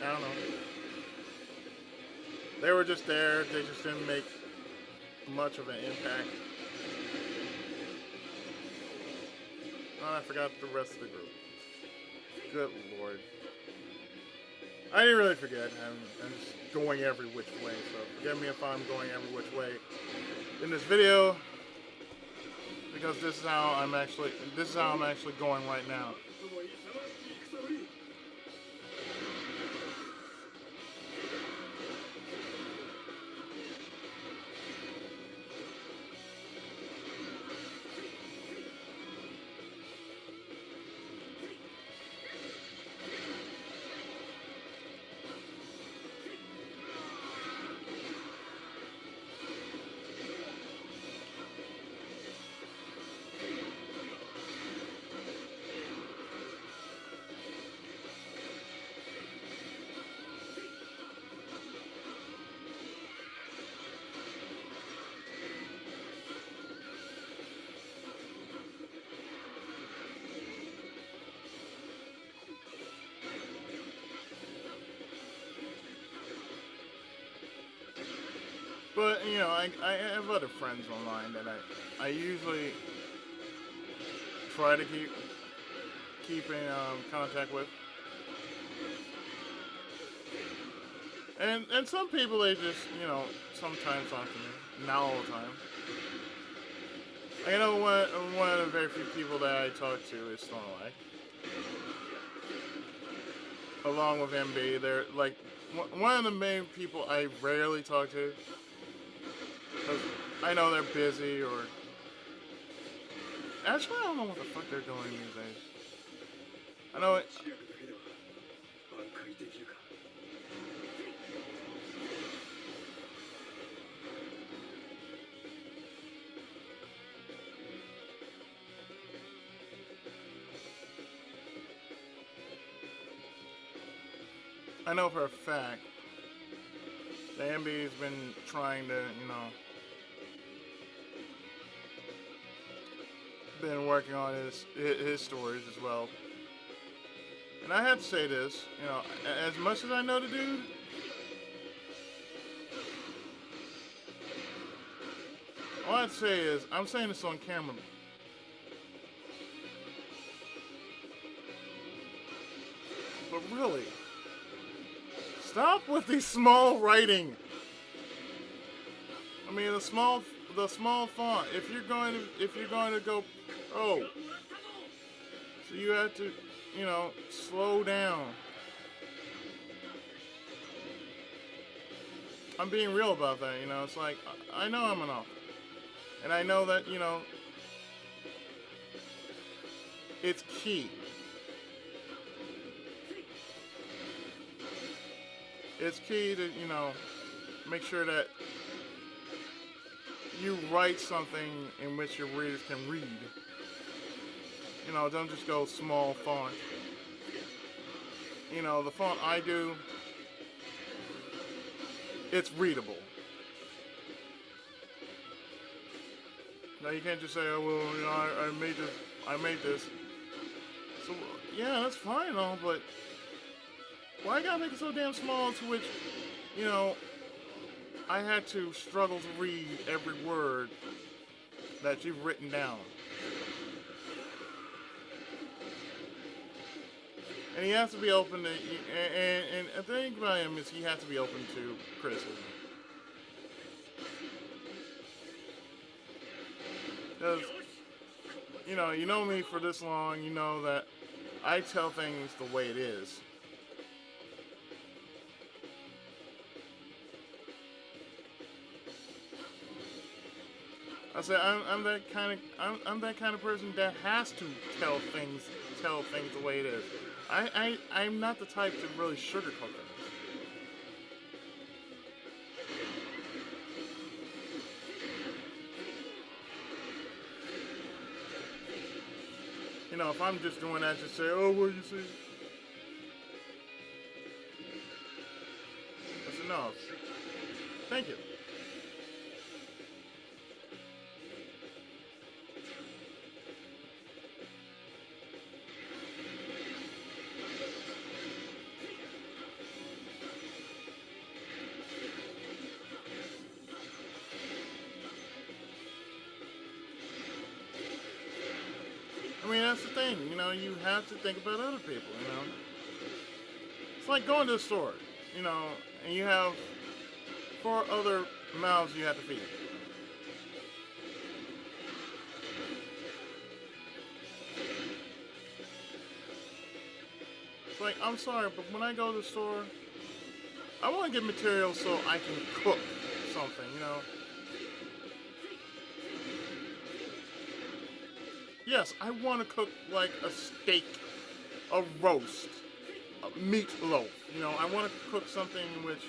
I don't know. They were just there, they just didn't make much of an impact. Oh, I forgot the rest of the group. Good lord. I didn't really forget. I'm just going every which way, so forgive me if I'm going every which way in this video, because this is how I'm actually going right now. But, you know, I have other friends online that I usually try to keep in contact with. And some people, they just, you know, sometimes talk to me. Not all the time. I know one of the very few people that I talk to is Stormlight. Along with MB, they're like one of the main people I rarely talk to. Because I know they're busy or... Actually, I don't know what the fuck they're doing these days. I know it... I know for a fact The MB's been trying to, been working on his stories as well. And I have to say this, as much as I know the dude, all I'd say is, I'm saying this on camera, but really, stop with the small writing. I mean, the small font. If you're going to go pro, so you have to, slow down. I'm being real about that. It's like I know I'm an author, and I know that it's key. It's key to make sure that you write something in which your readers can read. Don't just go small font. The font I do, it's readable. Now you can't just say, oh well, I made this. So yeah, that's fine, all, but why you gotta make it so damn small to which, I had to struggle to read every word that you've written down. And he has to be open to, and the thing about him is he has to be open to criticism. Because, you know me for this long, you know that I tell things the way it is. I say I'm that kind of person that has to tell things the way it is. I'm not the type to really sugarcoat things. If I'm just doing that, just say, oh, what you see? I said, no. Thank you. I mean, that's the thing, you have to think about other people, It's like going to the store, and you have 4 other mouths you have to feed. It's like, I'm sorry, but when I go to the store, I want to get material so I can cook something, Yes, I want to cook like a steak, a roast, a meatloaf. I want to cook something in which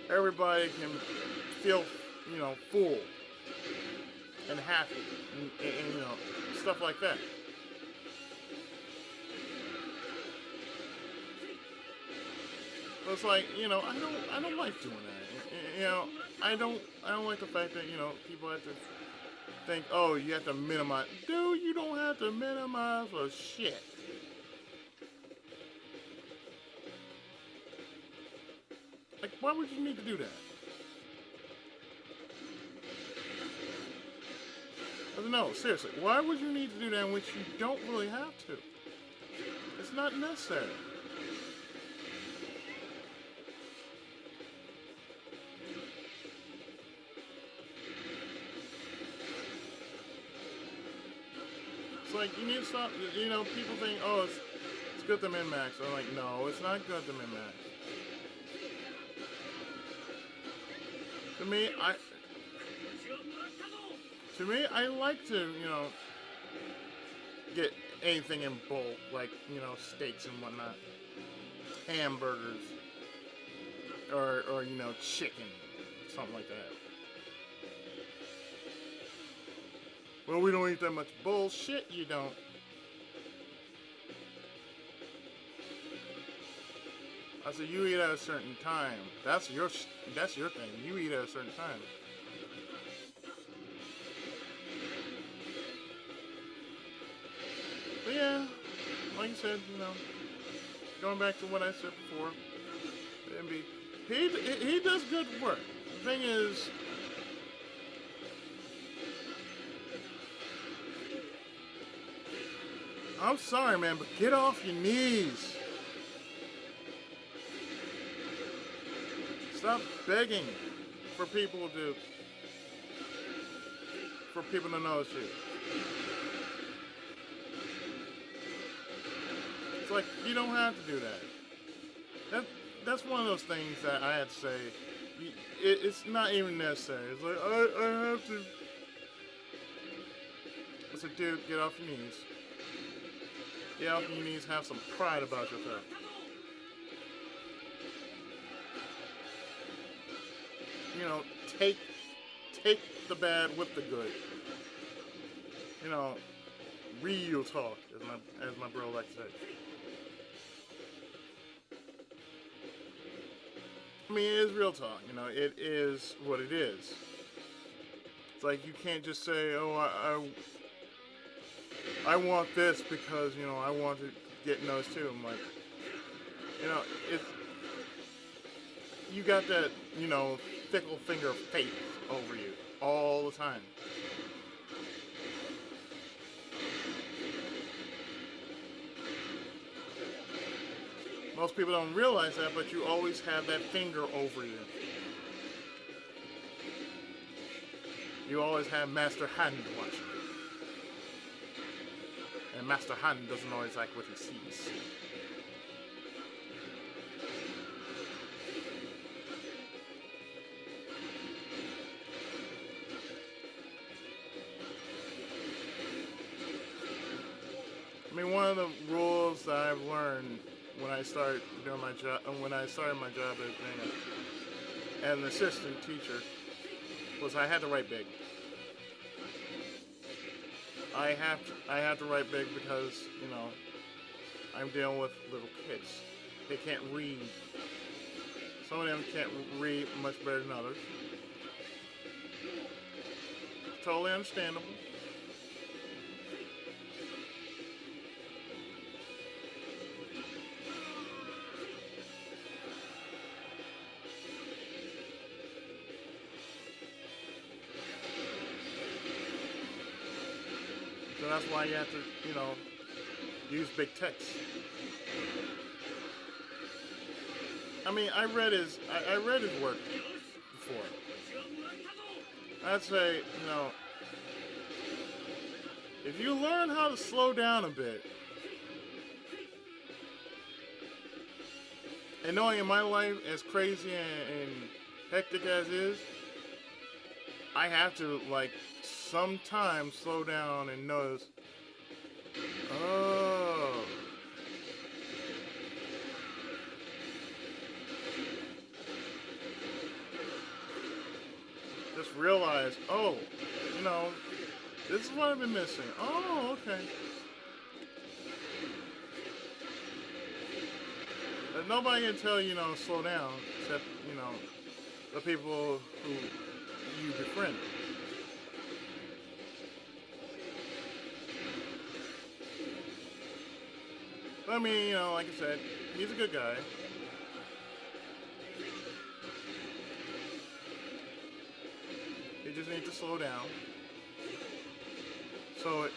everybody can feel, full and happy, and stuff like that. But it's like, I don't like doing that. I don't like the fact that people have to think, oh, you have to minimize. Dude, you don't have to minimize for shit. Like, why would you need to do that? I don't know, seriously, why would you need to do that in which you don't really have to? It's not necessary. Like, you need to stop, people think, oh, it's good to min-max. I'm like, no, it's not good to min-max. To me, I like to, get anything in bulk, like, steaks and whatnot. Hamburgers. Or chicken. Something like that. Well, we don't eat that much. Bullshit, you don't. I I said, you eat at a certain time. That's your thing. You eat at a certain time. But yeah, like you said, going back to what I said before, MB, he does good work. The thing is, I'm sorry, man, but get off your knees. Stop begging for people to notice you. It's like you don't have to do that. That's one of those things that I had to say. It's not even necessary. It's like I have to. It's like, dude, get off your knees. Get off your knees. Have some pride about yourself. Take the bad with the good. Real talk, as my bro likes to say. I mean, it is real talk. It is what it is. It's like you can't just say, "Oh, I want this because I want to get noticed too." I'm like, it's you got that fickle finger of fate over you all the time. Most people don't realize that, but you always have that finger over you. You always have Master Hand watching. And Master Hand doesn't always like what he sees. I mean, one of the rules that I've learned when I started doing my job, when I started my job as being an assistant teacher, was I had to write big. I have to write big because I'm dealing with little kids. They can't read. Some of them can't read much better than others. Totally understandable. So that's why you have to, use big text. I mean, I read his work before. I'd say, if you learn how to slow down a bit, and knowing in my life as crazy and hectic as is, I have to sometimes slow down and notice, oh, just realize, oh, this is what I've been missing. Oh, okay. But nobody can tell you, slow down, except, the people who you befriend. But I mean, like I said, he's a good guy. He just needs to slow down. So,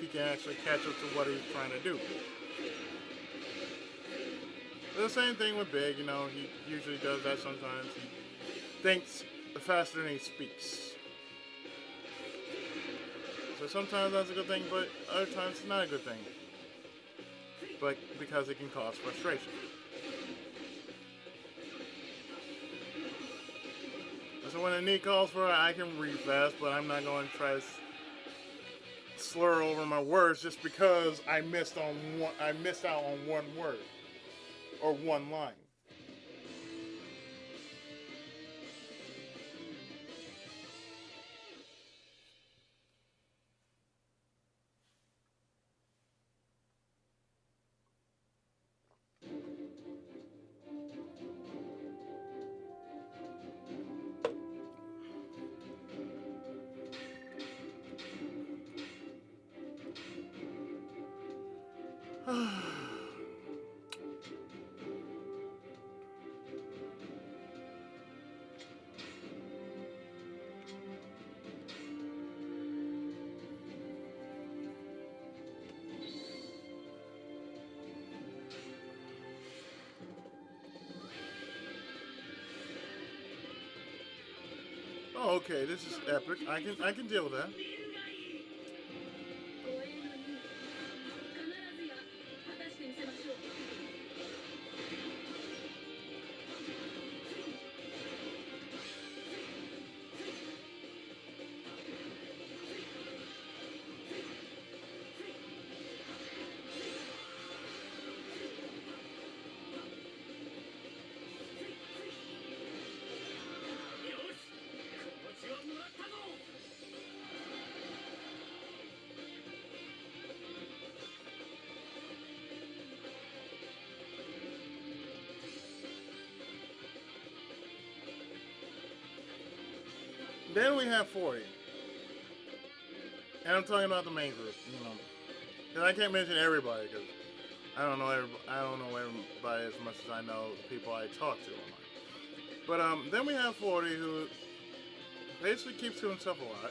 he can actually catch up to what he's trying to do. But the same thing with Big, he usually does that sometimes. He thinks faster than he speaks. So sometimes that's a good thing, but other times it's not a good thing. But because it can cause frustration. So when a need calls for it, I can read fast, but I'm not going to try to slur over my words just because I missed out on one word or one line. Oh, okay, this is epic. I can deal with that. Then we have 40. And I'm talking about the main group, you know. Because I can't mention everybody, because I don't know everybody as much as I know the people I talk to online. But then we have 40, who basically keeps to himself a lot,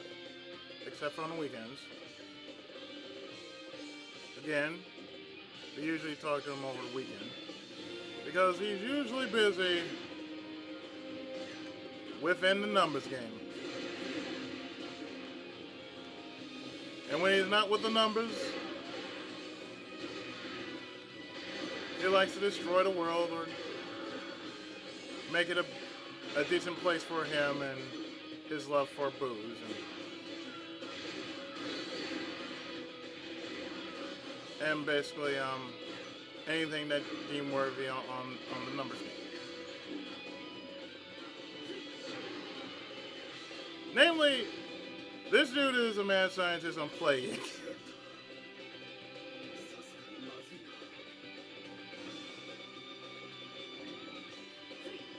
except for on the weekends. Again, we usually talk to him over the weekend, because he's usually busy within the numbers game. And when he's not with the numbers, he likes to destroy the world or make it a decent place for him and his love for booze. And basically anything that deemed worthy on the numbers game. Namely, this dude is a mad scientist on plague.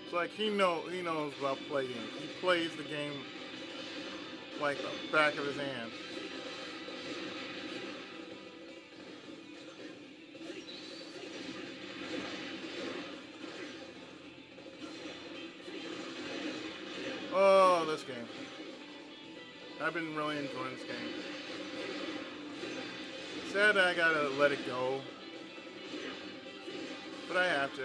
It's like he knows about plaguing. He plays the game like the back of his hand. Oh, this game. I've been really enjoying this game. Sad that I gotta let it go, but I have to.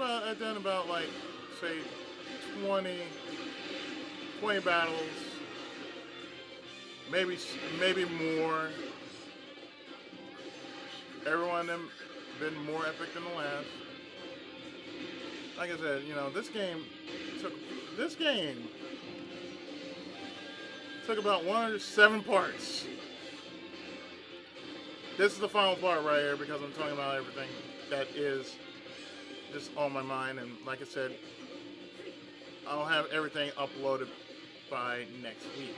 I've done about like, say, 20 battles, maybe more. Every one of them been more epic than the last. Like I said, you know, this game took about 107 parts. This is the final part right here, because I'm talking about everything that is just on my mind, and like I said, I'll have everything uploaded by next week.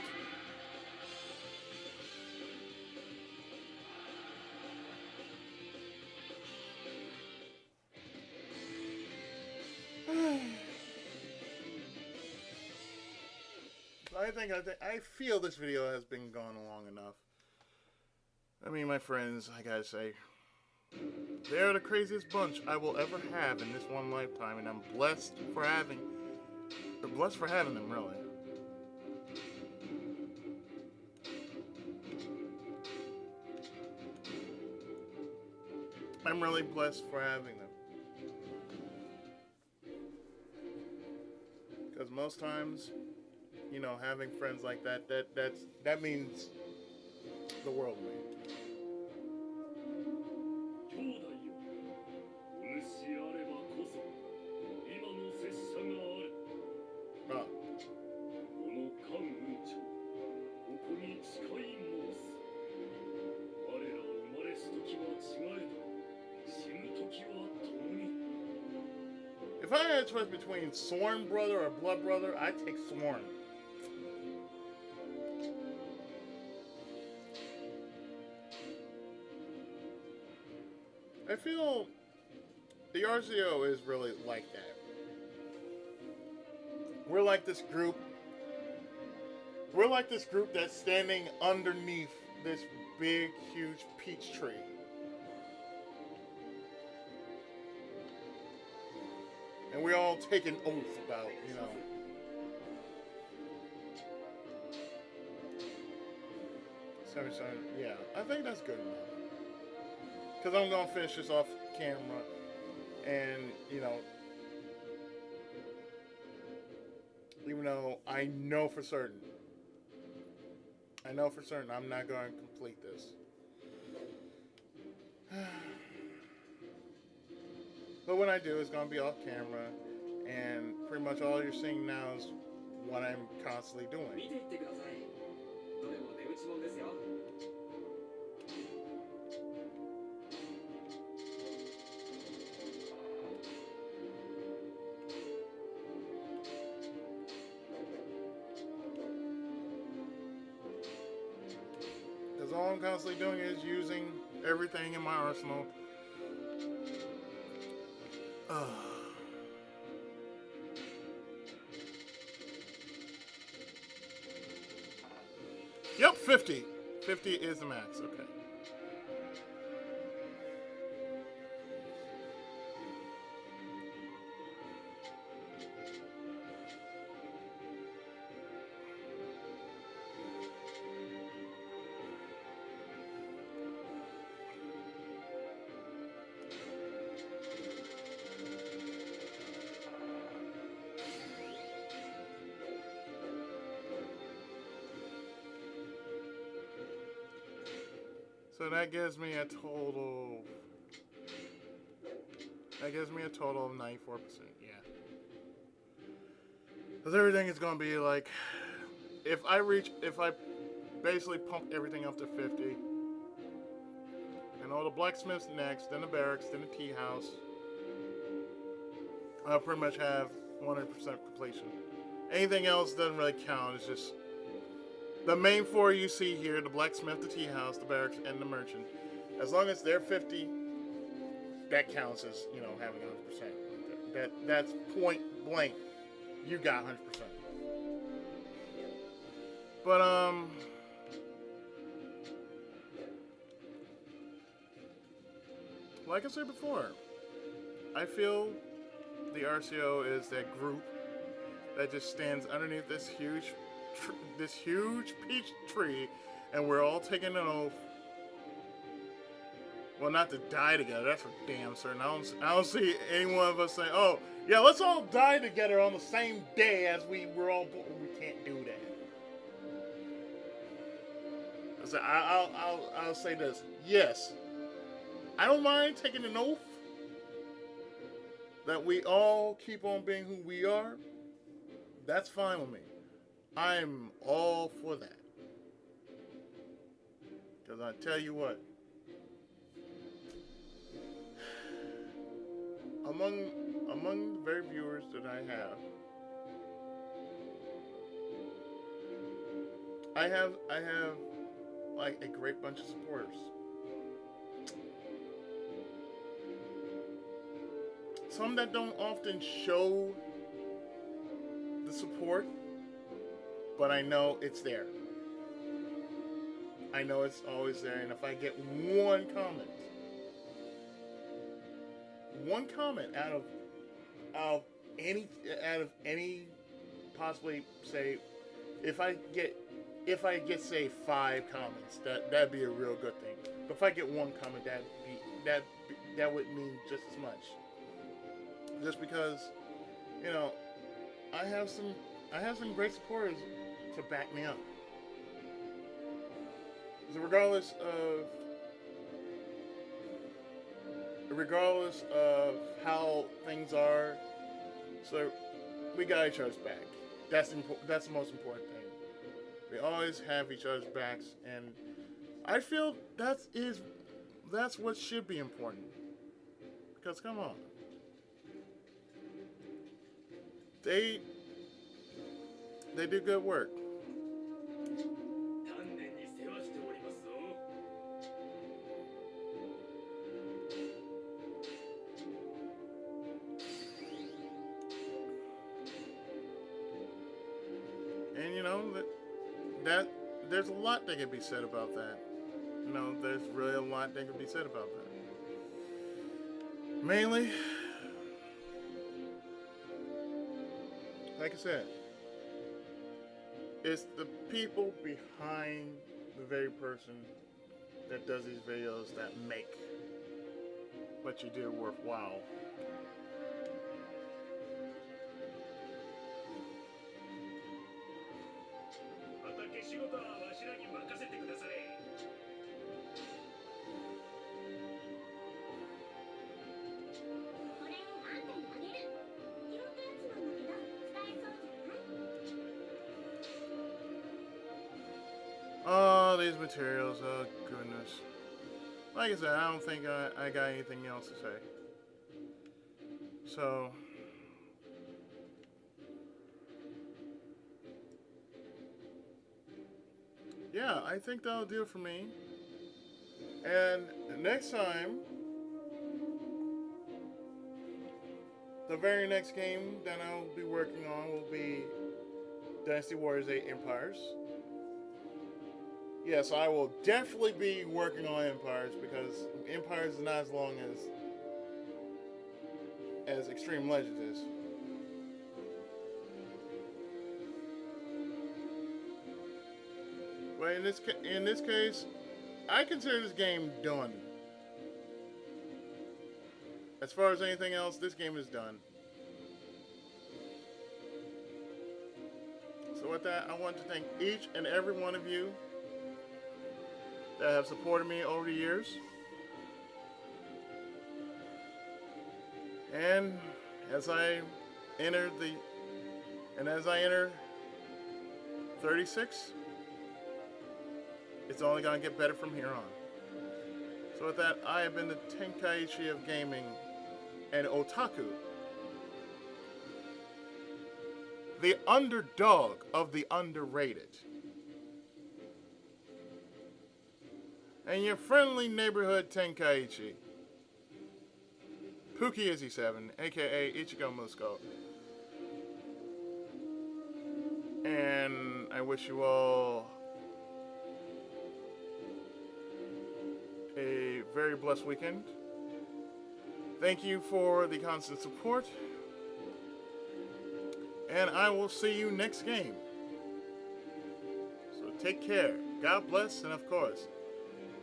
I feel this video has been going long enough. I mean, my friends, I gotta say, they're the craziest bunch I will ever have in this one lifetime, and I'm blessed for having them, really. I'm really blessed for having them. Because most times, you know, having friends like that means the world to me. If I had a choice between sworn brother or blood brother, I'd take sworn. I feel the RCO is really like that. we're like this group. We're like this group that's standing underneath this big, huge peach tree. And we all take an oath about, yeah, I think that's good enough. Because I'm going to finish this off camera. And, even though I know for certain I'm not going to complete this. But when I do, it's going to be off camera. And pretty much all you're seeing now is what I'm constantly doing. Because all I'm constantly doing is using everything in my arsenal. Yep, 50. 50 is the max, okay. So that gives me a total. Of 94%. Yeah. Because everything is going to be like, if I basically pump everything up to 50, and all the blacksmiths next, then the barracks, then the tea house, I'll pretty much have 100% completion. Anything else doesn't really count. It's just the main four you see here: the blacksmith, the tea house, the barracks, and the merchant. As long as they're 50, that counts as having 100%. That's point blank. You got 100%. But like I said before, I feel the RCO is that group that just stands underneath this huge peach tree, and we're all taking an oath. Well, not to die together. That's for damn certain. I don't see any one of us saying, "Oh, yeah, let's all die together on the same day as we were all born." We can't do that. So I'll say this. Yes, I don't mind taking an oath that we all keep on being who we are. That's fine with me. I'm all for that. Because I tell you what, among the very viewers that I have like a great bunch of supporters. Some that don't often show the support, but I know it's there. I know it's always there, and if I get one comment out of any possibly, say, if I get say 5 comments, that'd be a real good thing. But if I get one comment, that would mean just as much. Just because, I have some great supporters to back me up. So regardless of how things are, so we got each other's back. That's the most important thing. We always have each other's backs, and I feel that's what should be important. Because come on, they do good work. you know, that there's a lot that can be said about that. You know, there's really a lot that can be said about that. Mainly, like I said, it's the people behind the very person that does these videos that make what you do worthwhile. Oh, these materials, oh goodness. Like I said, I don't think I got anything else to say. So, yeah, I think that'll do it for me. And next time, the very next game that I'll be working on will be Dynasty Warriors 8 Empires. Yes, I will definitely be working on Empires because Empires is not as long as Xtreme Legends is. But in this case, I consider this game done. As far as anything else, this game is done. So with that, I want to thank each and every one of you that have supported me over the years. And as I enter 36, it's only gonna get better from here on. So with that, I have been the Tenkaichi of gaming and otaku. The underdog of the underrated. And your friendly neighborhood Tenkaichi. Pookie Izzy 7, aka Ichigo Musco. And I wish you all a very blessed weekend. Thank you for the constant support. And I will see you next game. So take care. God bless, and of course,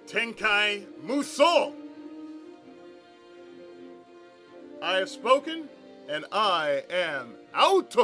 Tenkai Muso! I have spoken, and I am out!